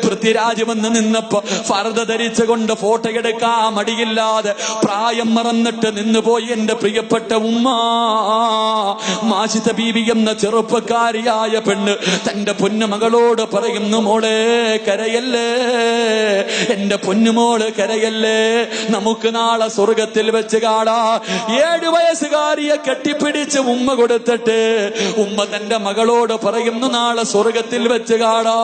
പൃഥ്വിരാജ് വന്ന് നിന്നപ്പോ ഫർദ ധരിച്ചുകൊണ്ട് ഫോട്ടോ എടുക്കാൻ മടിയില്ലാതെ പ്രായം മറന്നിട്ട് നിന്നുപോയി എന്റെ പ്രിയപ്പെട്ട ഉമ്മ മാഷിത ബീബി എന്ന ചെറുപ്പക്കാരിയായ പെണ്ണ് തന്റെ പൊന്നുമകളോട് പറയുന്നു, മോളെ കരയല്ലേ, എന്റെ പൊന്നുമോള് കരയല്ലേ. നമുക്ക് നാളെ സ്വർഗത്തിൽ വെച്ച് കാണാ. 7 വയസ്സുകാരിയെ കെട്ടിപ്പിടിച്ച് ഉമ്മ കൊടുത്തിട്ട് ഉമ്മ തന്റെ മകളോട് പറയുന്നു, നാളെ സ്വർഗത്തിൽ വെച്ച് കാണാ.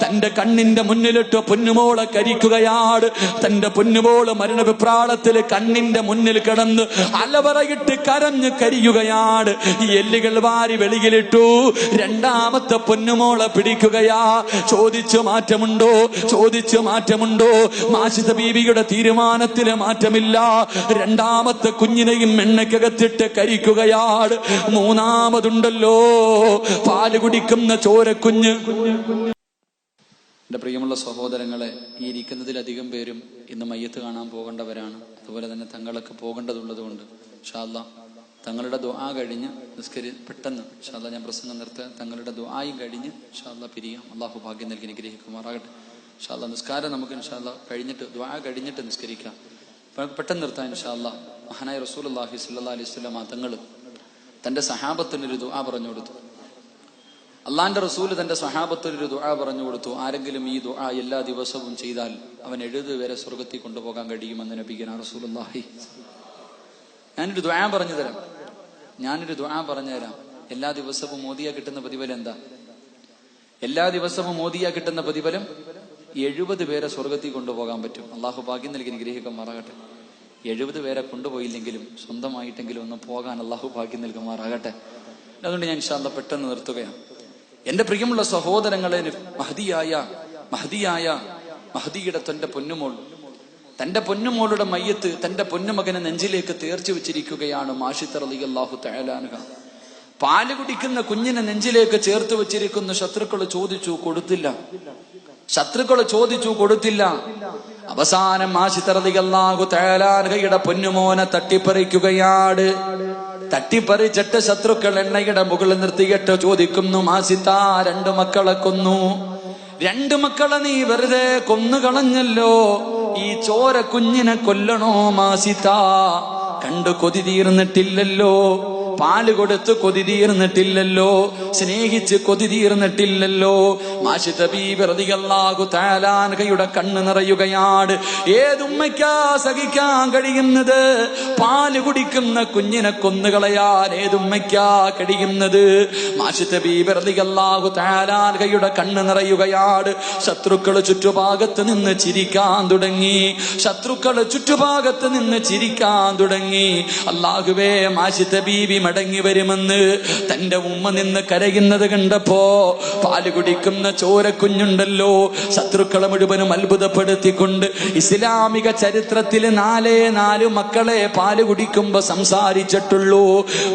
തന്റെ കണ്ണിന്റെ മുന്നിലിട്ട് പൊന്നുമോളെ കരിക്കുകയാണ്. തന്റെ പൊന്നുമോള് മരണവിപ്രാളത്തിൽ കണ്ണിന്റെ മുന്നിൽ കിടന്ന് അലവറയിട്ട് കരഞ്ഞ് കരിയുകയാണ്. ഈ എല്ലുകൾ വാരി വെളിയിലിട്ടു. രണ്ടാമത്തെ പൊന്നുമോളെ പിടിക്കുകയാ. ചോദിച്ചു മാറ്റമുണ്ടോ, ചോദിച്ചു മാറ്റമുണ്ടോ? മാഷിദ ബീവിയുടെ തീരുമാനത്തിന് മാറ്റമില്ല. രണ്ടാമത്തെ കുഞ്ഞിനെയും എണ്ണയ്ക്കകത്തിട്ട് കരിക്കുകയാണ്. മൂന്നാമതുണ്ടല്ലോ പാല് കുടിക്കുന്ന ചോരക്കുഞ്ഞ്. എന്റെ പ്രിയമുള്ള സഹോദരങ്ങളെ, ഈ ഇരിക്കുന്നതിലധികം പേരും ഇന്ന് മയ്യത്ത് കാണാൻ പോകേണ്ടവരാണ്. അതുപോലെ തന്നെ തങ്ങളൊക്കെ പോകേണ്ടതുള്ളത് കൊണ്ട് ഇൻഷാ അല്ലാഹ് തങ്ങളുടെ ദുആ കഴിഞ്ഞ് പെട്ടെന്ന് ഇൻഷാ അല്ലാഹ് ഞാൻ പ്രസംഗം നിർത്തുക. തങ്ങളുടെ ദുആയും കഴിഞ്ഞ് ഇൻഷാ അല്ലാഹ് പിരിയാം. അള്ളാഹു ഭാഗ്യം നൽകി അനുഗ്രഹിക്കുമാറാകട്ടെ. ഇൻഷാ അല്ലാഹ് നിസ്കാരം നമുക്ക് ഇൻഷാ അല്ലാഹ് കഴിഞ്ഞിട്ട് ദുആ കഴിഞ്ഞിട്ട് നിസ്കരിക്കാം. പെട്ടെന്ന് നിർത്താം ഇൻഷാ അല്ലാഹ്. മഹാനായ റസൂലുള്ളാഹി സ്വല്ലല്ലാഹു അലൈഹി വസല്ലം തങ്ങൾ തന്റെ സഹാബത്തിനൊരു ദുആ പറഞ്ഞു കൊടുത്തു. അള്ളാന്റെ റസൂല് തന്റെ സഹാബത്തിനൊരു ദുആ പറഞ്ഞു കൊടുത്തു. ആരെങ്കിലും ഈ ദുആ എല്ലാ ദിവസവും ചെയ്താൽ അവൻ 70 വരെ സ്വർഗത്തിൽ കൊണ്ടുപോകാൻ കഴിയുമെന്ന് നബിഗന റസൂലുള്ളാഹി. ഞാനൊരു ദുആ പറഞ്ഞു തരാം. എല്ലാ ദിവസവും മോദിയ കിട്ടുന്ന പ്രതിഫലം എന്താ? എല്ലാ ദിവസവും മോദിയ കിട്ടുന്ന പ്രതിഫലം 70 പേരെ സ്വർഗത്തിൽ കൊണ്ടുപോകാൻ പറ്റും. അള്ളാഹു ഭാഗ്യം നൽകി അനുഗ്രഹിക്കുമാറാകട്ടെ. 70 പേരെ കൊണ്ടുപോയില്ലെങ്കിലും സ്വന്തമായിട്ടെങ്കിലും ഒന്ന് പോകാൻ അള്ളാഹു ഭാഗ്യം നൽകുമാറാകട്ടെ. അതുകൊണ്ട് ഞാൻ ഇൻഷാ അല്ലാഹ് പെട്ടെന്ന് നിർത്തുകയാണ്. എന്റെ പ്രിയമുള്ള സഹോദരങ്ങളെ, മഹദിയുടെ തന്റെ പൊന്നുമോളുടെ മയ്യത്ത് തന്റെ പൊന്നുമകനെ നെഞ്ചിലേക്ക് തേർച്ചു വെച്ചിരിക്കുകയാണ്. മാഷിത്ത റളിയല്ലാഹു തആല അൻഹ പാല് കുടിക്കുന്ന കുഞ്ഞിനെ നെഞ്ചിലേക്ക് ചേർത്ത് വെച്ചിരിക്കുന്നു. ശത്രുക്കൾ ചോദിച്ചു കൊടുത്തില്ല. അവസാനം മാഷിത്ത റളിയല്ലാഹു തആല അൻഹയുടെ പൊന്നുമോനെ തട്ടിപ്പറിക്കുകയാണ്. തട്ടിപ്പറിച്ചിട്ട് ശത്രുക്കൾ എണ്ണയുടെ മുകളിൽ നിർത്തിയിട്ട് ചോദിക്കുന്നു, മാസിത്ത 2 മക്കളെ കൊന്നു. 2 മക്കളെ നീ വെറുതെ കൊന്നുകളഞ്ഞല്ലോ. ഈ ചോര കുഞ്ഞിനെ കൊല്ലണോ മാസിത്ത? കണ്ടു കൊതി തീർന്നിട്ടില്ലല്ലോ, പാല് കൊടുത്ത് കൊതി തീർന്നിട്ടില്ലല്ലോ, സ്നേഹിച്ച് കൊതി തീർന്നിട്ടില്ലല്ലോ. മാഷിദ ബീബി റളിയല്ലാഹു തആല അൻഹയുടെ കണ്ണ് നിറയുകയാണ്. ഏതുമ്മയ്ക്കാ സഹിക്കാൻ കഴിയുന്നത്? പാല് കുടിക്കുന്ന കുഞ്ഞിനെ കൊന്നുകളയാൻ ഏതുമ്മയ്ക്കാ കഴിയുന്നത്? മാഷിദ ബീബി റളിയല്ലാഹു തആല അൻഹയുടെ കണ്ണ് നിറയുകയാണ്. ശത്രുക്കൾ ചുറ്റുഭാഗത്ത് നിന്ന് ചിരിക്കാൻ തുടങ്ങി. അല്ലാഹുവേ, മാഷിദ ബീബി മടങ്ങി വരുമെന്ന് തന്റെ ഉമ്മ നിന്ന് കരയുന്നത് കണ്ടപ്പോ പാല് കുടിക്കുന്ന ചോരക്കുഞ്ഞുണ്ടല്ലോ, ശത്രുക്കളെ മുഴുവനും അത്ഭുതപ്പെടുത്തിക്കൊണ്ട് ഇസ്ലാമിക ചരിത്രത്തിൽ 4 മക്കളെ പാല് കുടിക്കുമ്പോ സംസാരിച്ചിട്ടുള്ളൂ.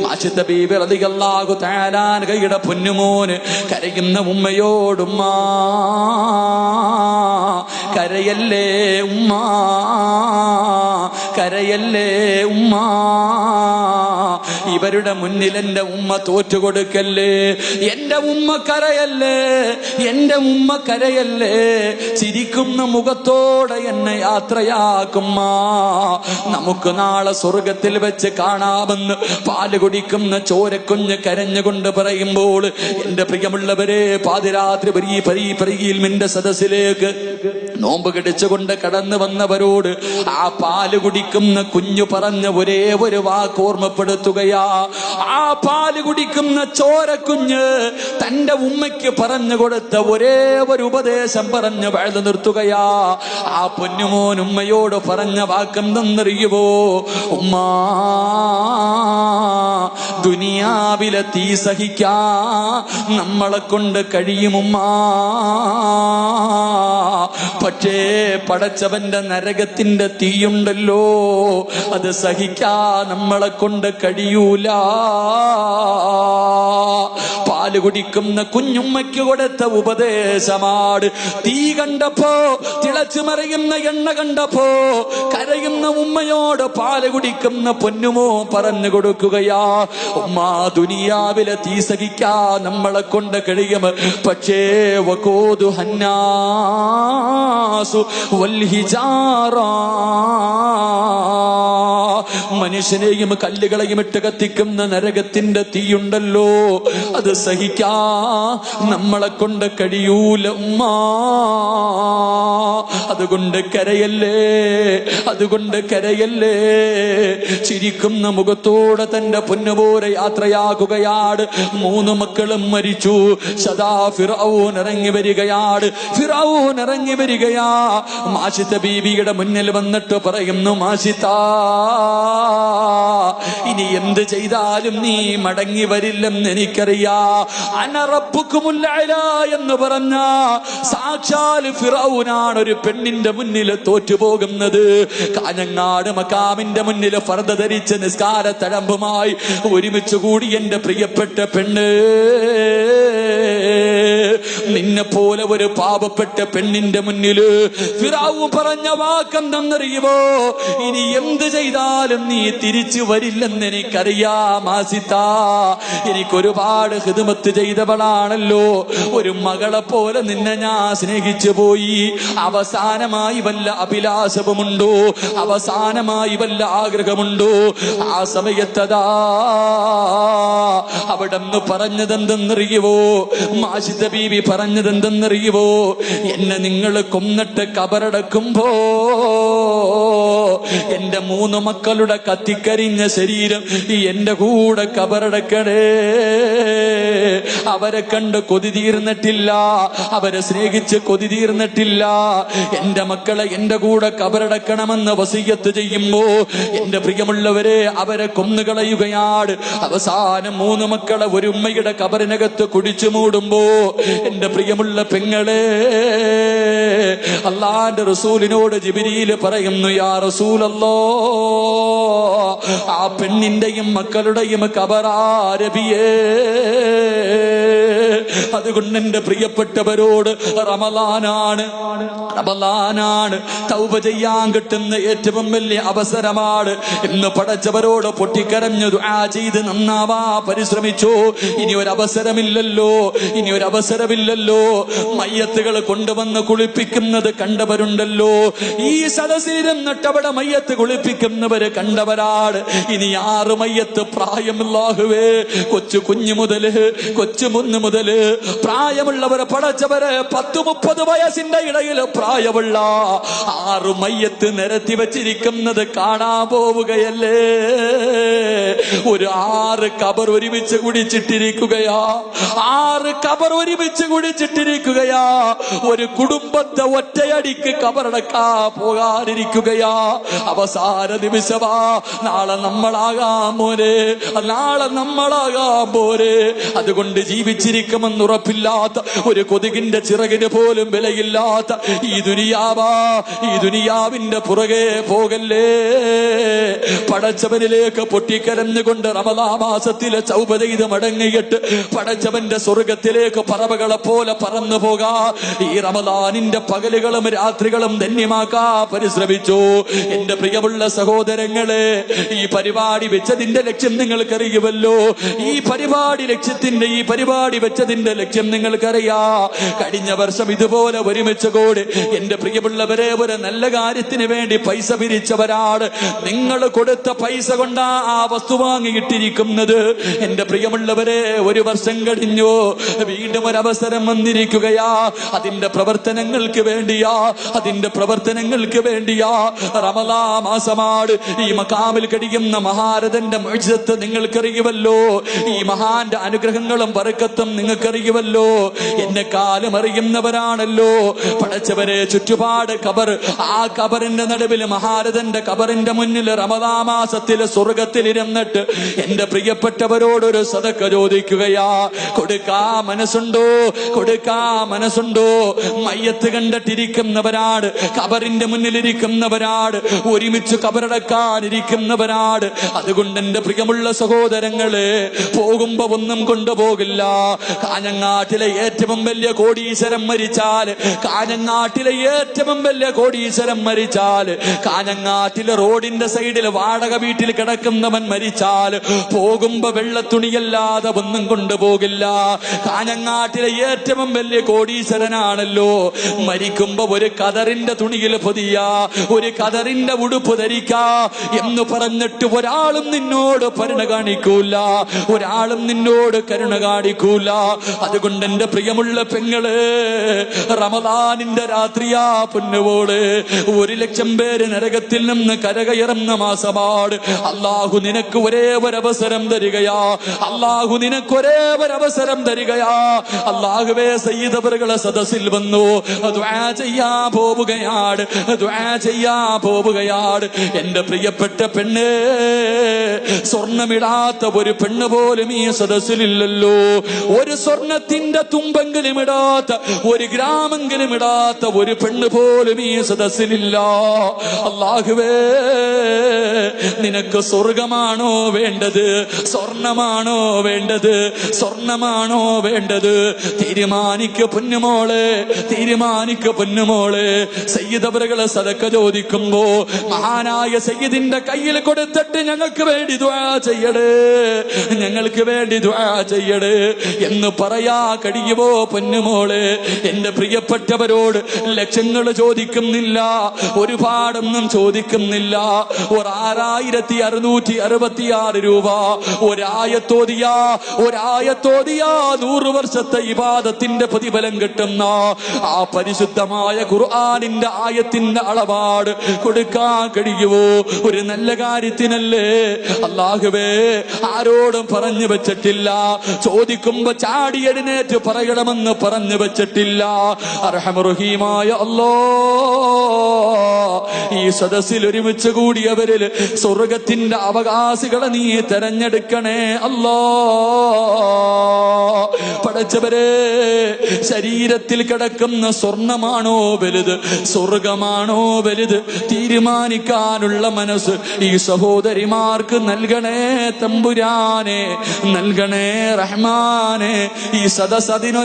മാഷിദ ബീബി റളിയല്ലാഹു തആല അൻഹയുടെ പൊന്നുമോന് കരയുന്ന ഉമ്മയോടുമ്മ കരയല്ലേ ഉമ്മ, ഇവരുടെ മുന്നിൽ എന്റെ ഉമ്മ തോറ്റുകൊടുക്കല്ലേ, എന്റെ ഉമ്മ കരയല്ലേ, ചിരിക്കുന്ന മുഖത്തോടെ എന്നെ യാത്രയാക്കുമ്മ, നമുക്ക് നാളെ സ്വർഗത്തിൽ വെച്ച് കാണാമെന്ന് പാല് കുടിക്കുന്ന ചോരക്കുഞ്ഞ് കരഞ്ഞുകൊണ്ട് പറയുമ്പോൾ, എന്റെ പ്രിയമുള്ളവരെ, പാതിരാത്രി പരിയിൽമിന്റെ സദസ്സിലേക്ക് നോമ്പ് കടിച്ചുകൊണ്ട് കടന്നു വന്നവരോട് ആ പാല് കുടിക്കുന്ന കുഞ്ഞു പറഞ്ഞ ഒരേ ഒരു വാക്ക് ഓർമ്മപ്പെടുത്തുകയാ. ആ പാല് കുടിക്കുന്ന ചോരക്കുഞ്ഞ് തന്റെ ഉമ്മയ്ക്ക് പറഞ്ഞു കൊടുത്ത ഒരേ ഒരു ഉപദേശം പറഞ്ഞ് വഴുതു നിർത്തുകയാ. ആ പൊന്നുമോൻ ഉമ്മയോട് പറഞ്ഞ വാക്കെന്തെന്നറിയുവോ? ഉമ്മാ, ദുനിയാവിലെ തീ സഹിക്കാ നമ്മളെ കൊണ്ട് കഴിയുമുമ്മാ, പക്ഷേ പടച്ചവന്റെ നരകത്തിന്റെ തീയുണ്ടല്ലോ, അത് സഹിക്കാ നമ്മളെ കൊണ്ട് കഴിയൂല. പാല് കുടിക്കുന്ന കുഞ്ഞുമ്മയ്ക്ക് കൊടുത്ത ഉപദേശമാണ്. തീ കണ്ടപ്പോ, തിളച്ചു മറിയുന്ന എണ്ണ കണ്ടപ്പോ കരയുന്ന ഉമ്മയോട് പാല് കുടിക്കുന്ന പൊന്നുമോ പറഞ്ഞു കൊടുക്കുകയാ, ഉമ്മ, ദുനിയാവിലെ തീ സഹിക്കാ നമ്മളെ കൊണ്ട് കഴിയും, പക്ഷേ വഖൂദു ഹന്നാസു വൽ ഹിജാറ, മനുഷ്യനെയും കല്ലുകളെയും ഇട്ട് കത്തിക്കുന്ന നരകത്തിന്റെ തീയുണ്ടല്ലോ, അത് സഹിക്കാ നമ്മളെ കൊണ്ട് കഴിയൂല ഉമ്മ. അതുകൊണ്ട് കരയല്ലേ, അതുകൊണ്ട് കരയല്ലേ. ചിരിക്കുന്ന മുഖത്തോടെ തന്റെ പൊന്നുപോലെ യാത്രയാകുകയാണ്. 3 മക്കളും മരിച്ചു. സദാ ഫിറഔൻ ഇറങ്ങി വരികയാണ്, ഫിറഔൻ ഇറങ്ങി വരികയാ. മാഷിത്ത ബീവിയുടെ മുന്നിൽ വന്നിട്ട് പറയുന്നു, മാഷിത്ത, ഇനി എന്ത് ചെയ്താലും നീ മടങ്ങി വരില്ലെന്ന് എനിക്കറിയാ. അന റബ്ബുക്കുമുൽ അഅ്ലാ എന്ന് പറഞ്ഞ സാക്ഷാൽ ഫിറഔനാണ് ഒരു പെണ്ണിന്റെ മുന്നിൽ തോറ്റുപോകുന്നത്. കാഞ്ഞങ്ങാട് മക്കാമിന്റെ മുന്നിൽ ഫർദ ധരിച്ച നിസ്കാര തഴമ്പുമായി ഒരുമിച്ച് കൂടി എന്റെ പ്രിയപ്പെട്ട പെണ്ണ്, നിന്നെ പോലെ ഒരു പാപപ്പെട്ട പെണ്ണിന്റെ മുന്നില് ഫിറഔൻ പറഞ്ഞ വാക്കെന്തെന്നറിയുമോ? ഇനി എന്ത് ചെയ്താലും നീ തിരിച്ചു വരില്ലെന്ന് എനിക്കറിയാം ആസിത്ത. എനിക്കൊരുപാട് ഹിദ്മത്ത് ചെയ്തവളാണല്ലോ, ഒരു മകളെ പോലെ നിന്നെ ഞാൻ സ്നേഹിച്ചു പോയി. അവസാനമായി വല്ല അഭിലാഷവുമുണ്ടോ? അവസാനമായി വല്ല ആഗ്രഹമുണ്ടോ? ആ സമയത്തതാ അവിടെന്ന് പറഞ്ഞതെന്തെന്നറിയുവോ? മാഷിദ ബീവി പറഞ്ഞതെന്തെന്നറിയുവോ? എന്നെ നിങ്ങൾ കൊന്നിട്ട് കബറടക്കുമ്പോ എന്റെ 3 മക്കളുടെ കത്തിക്കരിഞ്ഞ ശരീരം എന്റെ കൂടെ കബറടക്കണേ. അവരെ കണ്ട് കൊതി തീർന്നിട്ടില്ല, അവരെ സ്നേഹിച്ച് കൊതി തീർന്നിട്ടില്ല. എന്റെ മക്കളെ എന്റെ കൂടെ കബറടക്കണമെന്ന് വസിയത്ത് ചെയ്യുമ്പോ എന്റെ പ്രിയമുള്ളവരെ അവരെ കൊന്നുകളയുകയാണ്. അവസാനം 3 മക്കളെ ഒരു ഉമ്മയുടെ കബറിനകത്ത് കുടിച്ചു മൂടുമ്പോ എന്റെ പ്രിയമുള്ള പെങ്ങളെ, അല്ലാഹുവിന്റെ റസൂലിനോട് ജിബ്രീൽ പറയുന്നു, യാ റസൂലല്ലാഹ്, ആ പെണ്ണിന്റെയും മക്കളുടെയും കബറാരബിയേ. അതുകൊണ്ട് എന്റെ പ്രിയപ്പെട്ടവരോട് റമളാനാണ്, റമളാനാണ് തൗബ ചെയ്യാൻ കിട്ടുന്ന ഏറ്റവും വലിയ അവസരമാണ് എന്ന് പടച്ചവരോട് പൊട്ടിക്കരഞ്ഞു ദുആ ചെയ്ത് നന്നാവാ പരിശ്രമിച്ചു. ഇനി ഒരു അവസരമില്ലല്ലോ, ഇനി ഒരു അവസരമില്ലല്ലോ. മയ്യത്തുകൾ കൊണ്ടുവന്ന് കുളിപ്പിക്കുന്നത് കണ്ടവരുണ്ടല്ലോ, ഈ സദസ്സിലിരുന്നിട്ട് അവിടെ മയ്യത്ത് കുളിപ്പിക്കുന്നവര് കണ്ടവരാണ്. ഇനി 6 മയ്യത്ത് പ്രായമുള്ളാഹുവേ, കുഞ്ഞു മുതല് പ്രായമുള്ളവരെ പടച്ചവരെ 10-30 വയസ്സിന്റെ ഇടയിൽ പ്രായമുള്ള 6 മയ്യത്ത് നിരത്തി വെച്ചിരിക്കുന്നത് കാണാൻ പോവുകയല്ലേ. ഒരു 6 കബർ ഒരുമിച്ച് കുടിച്ചിട്ടിരിക്കുകയാ, 6 കബർ ഒരുമിച്ച് കുടിച്ചിട്ടിരിക്കുകയാ. ഒരു കുടുംബത്തെ ഒറ്റയടിക്ക് കബറടക്കാ പോകാനിരിക്കുകയാ. അവസാന നിമിഷമാ. നാളെ നമ്മളാകാം മോനെ, നാളെ നമ്മളാകാം പോരെ. അതുകൊണ്ട് ജീവിച്ചിരിക്കുമെന്ന് ഉറപ്പില്ലാത്ത, ഒരു കൊതുകിന്റെ ചിറകിന് പോലും വിലയില്ലാത്ത ഈ ദുനിയാവാ, ഈ ദുനിയാവിന്റെ പുറകെ പോകല്ലേ. പടച്ചവനിലേക്ക് പൊട്ടിക്കരഞ്ഞുകൊണ്ട് റമളാൻ മാസത്തിലെ തൗബ ചെയ്ത് മടങ്ങിയിട്ട് പടച്ചവന്റെ സ്വർഗത്തിലേക്ക് പറവകളെ പോലെ പറന്നു പോകാ. ഈ റമളാനിന്റെ പകലുകളും രാത്രികളും ധന്യമാക്കാ പരിശ്രമിച്ചു. എന്റെ പ്രിയമുള്ള സഹോദരങ്ങളെ, ഈ പരിപാടി വെച്ചതിന്റെ ലക്ഷ്യം നിങ്ങൾക്കറിയുമല്ലോ. ഈ പരിപാടി വെച്ചതിന്റെ ലക്ഷ്യം നിങ്ങൾക്കറിയാ. കഴിഞ്ഞ വർഷം ഇതുപോലെ ഒരുമിച്ച് കൂടി എന്റെ പ്രിയമുള്ളവരെ ഒരു നല്ല കാര്യത്തിന് വേണ്ടി പൈസ പിരിച്ചവരാണ്. നിങ്ങൾ കൊടുത്ത പൈസ കൊണ്ടാ ആ വസ്തു വാങ്ങിയിട്ടിരിക്കുന്നത്. എന്റെ പ്രിയമുള്ളവരെ, ഒരു വർഷം കഴിഞ്ഞു, വീണ്ടും ഒരു അവസരം വന്നിരിക്കുകയാ. അതിന്റെ പ്രവർത്തനങ്ങൾക്ക് വേണ്ടിയാ റമളാൻ മാസമാണ്. ഈ മഖാമിൽ കഴിയുന്ന മഹാരഥന്റെ മുഅ്ജിസത്ത് നിങ്ങൾക്കറിയുമല്ലോ. ഈ മഹാന്റെ അനുഗ്രഹങ്ങളും ബറക്കത്തും നിങ്ങൾക്കറിയുമല്ലോ. എന്നെക്കാലം അറിയുന്നവരാണല്ലോ. പടച്ചവരെ, ചുറ്റുപാട് കബർ, ആ കബറിന്റെ നടുവിൽ മഹാരഥന്റെ കബറിന്റെ മുന്നിൽ റമളാൻ മാസത്തിലെ സ്വർഗത്തിലിരുന്നിട്ട് എന്റെ പ്രിയപ്പെട്ടവരോടൊരു സദക്ക ചോദിക്കുകയാ. കൊടുക്കാ മനസ്സുണ്ടോ? മയ്യത്ത് കണ്ടിട്ടിരിക്കുന്നവരാണ്, കബറിന്റെ മുന്നിലിരിക്കുന്നവരാണ്, ഒരുമിച്ച് അതുകൊണ്ട് എന്റെ പ്രിയമുള്ള സഹോദരങ്ങളെ, പോകുമ്പോ ഒന്നും കൊണ്ടുപോകില്ല. കാഞ്ഞങ്ങാട്ടിലെ ഏറ്റവും വലിയ കോടീശ്വരൻ മരിച്ചാൽ, കാഞ്ഞങ്ങാട്ടിലെ ഏറ്റവും വലിയ കോടീശ്വരൻ മരിച്ചാൽ, കാഞ്ഞങ്ങാട്ടിലെ റോഡിന്റെ സൈഡിൽ വാടക വീട്ടിൽ കിടക്കുന്നവൻ മരിച്ചാൽ പോകുമ്പോ വെള്ളത്തുണിയല്ലാതെ ഒന്നും കൊണ്ടുപോകില്ല. കാഞ്ഞങ്ങാട്ടിലെ ഏറ്റവും വലിയ കോടീശ്വരനാണല്ലോ, മരിക്കുമ്പോ ഒരു കതറിന്റെ തുണിയിൽ പൊതിയ, ഒരു കതറിന്റെ ഉടുപ്പ് ധരിക്ക എന്ന് പറഞ്ഞിട്ട് ഒരാളും നിന്നോട് കരുണ കാണിക്കൂല, ഒരാളും നിന്നോട് കരുണ കാണിക്കൂല. അതുകൊണ്ട് എന്റെ പ്രിയമുള്ള പെങ്ങള്, റമദാനിന്റെ രാത്രിയാ പൊന്നുപോള്, 1,00,000 പേര് നരകത്തിൽ നിന്ന് കരകയറുന്ന മാസമാണ്. അള്ളാഹു നിനക്ക് ഒരേ ഒരവസരം തരികയാ, അള്ളാഹു നിനക്ക് ഒരേ ഒരവസരം തരികയാ. അള്ളാഹുവേ, സയ്യിദ് അവറുകളെ സദസ്സിൽ വന്നു ദുആ ചെയ്യാൻ പോവുകയാണ്, ദുആ ചെയ്യാൻ പോവുകയാണ്. എന്റെ പ്രിയപ്പെട്ട പെണ്ണ്, സ്വർണമിടാത്ത ഒരു പെണ്ണ് പോലും ഈ സദസ്സിലില്ലല്ലോ. ഒരു സ്വർണത്തിന്റെ തുമ്പെങ്കിലും ഇടാത്ത, ഒരു ഗ്രാമെങ്കിലും ഇടാത്ത ഒരു പെണ്ണ് പോലും ഈ സദസ്സിലില്ല. അല്ലാഹുവേ, നിനക്ക് സ്വർഗമാണോ വേണ്ടത്, സ്വർണമാണോ വേണ്ടത്, സ്വർണമാണോ വേണ്ടത്? തീരുമാനിക്ക് പൊന്നുമോളെ, തീരുമാനിക്ക് പൊന്നുമോളെ. സയ്യിദ് അവറുകളെ സദക്ക ചോദിക്കുമ്പോ മഹാനായ സയ്യിദിന്റെ കയ്യിൽ കൊടുത്തിട്ട് ഞങ്ങൾക്ക് വേണ്ടി ദുആ ചെയ്യടേ, ഞങ്ങൾക്ക് വേണ്ടി ദുആ ചെയ്യടേ എന്ന് പറയാ കഴിയുമോ പൊന്നുമോളെ? എന്റെ പ്രിയപ്പെട്ടവരോട് ലക്ഷങ്ങൾ ചോദിക്കുന്നില്ല, ഒരുപാടൊന്നും ചോദിക്കുന്നില്ല. 6,666 രൂപ ഒരായത്തോതിയാ 100 വർഷത്തെ ഇബാദത്തിന്റെ പ്രതിഫലം കിട്ടുന്ന ആ പരിശുദ്ധമായ ഖുർആനിന്റെ ആയത്തിന്റെ അളവാട് കൊടുക്കാൻ കഴിയുമോ? ഒരു നല്ല കാര്യത്തിനല്ലേ. അല്ലാഹുവേ, ആരോടും പറഞ്ഞു വെച്ചിട്ടില്ല, ചോദിക്കുമ്പോ ചാടി എഴുന്നേറ്റ് പറയണമെന്ന് പറഞ്ഞു വെച്ചിട്ടില്ല. അർഹമർ റഹീമായ അല്ലാഹ്, ഈ സദസ്സിൽ ഒരുമിച്ച് കൂടിയവരിൽ സ്വർഗത്തിന്റെ അവകാശികളെ നീ തെരഞ്ഞെടുക്കണേ അല്ലാഹ്. പടച്ചവരെ, ശരീരത്തിൽ കിടക്കുന്ന സ്വർണമാണോ വലുത്, സ്വർഗമാണോ വലുത്? തീരുമാനിക്കാനുള്ള മനസ്സ് ഈ സഹോദരിമാർക്ക് നൽകണേ തമ്പുരാനെ, നൽകണേ റഹ്മാനെ. ഈ സദസ്സ്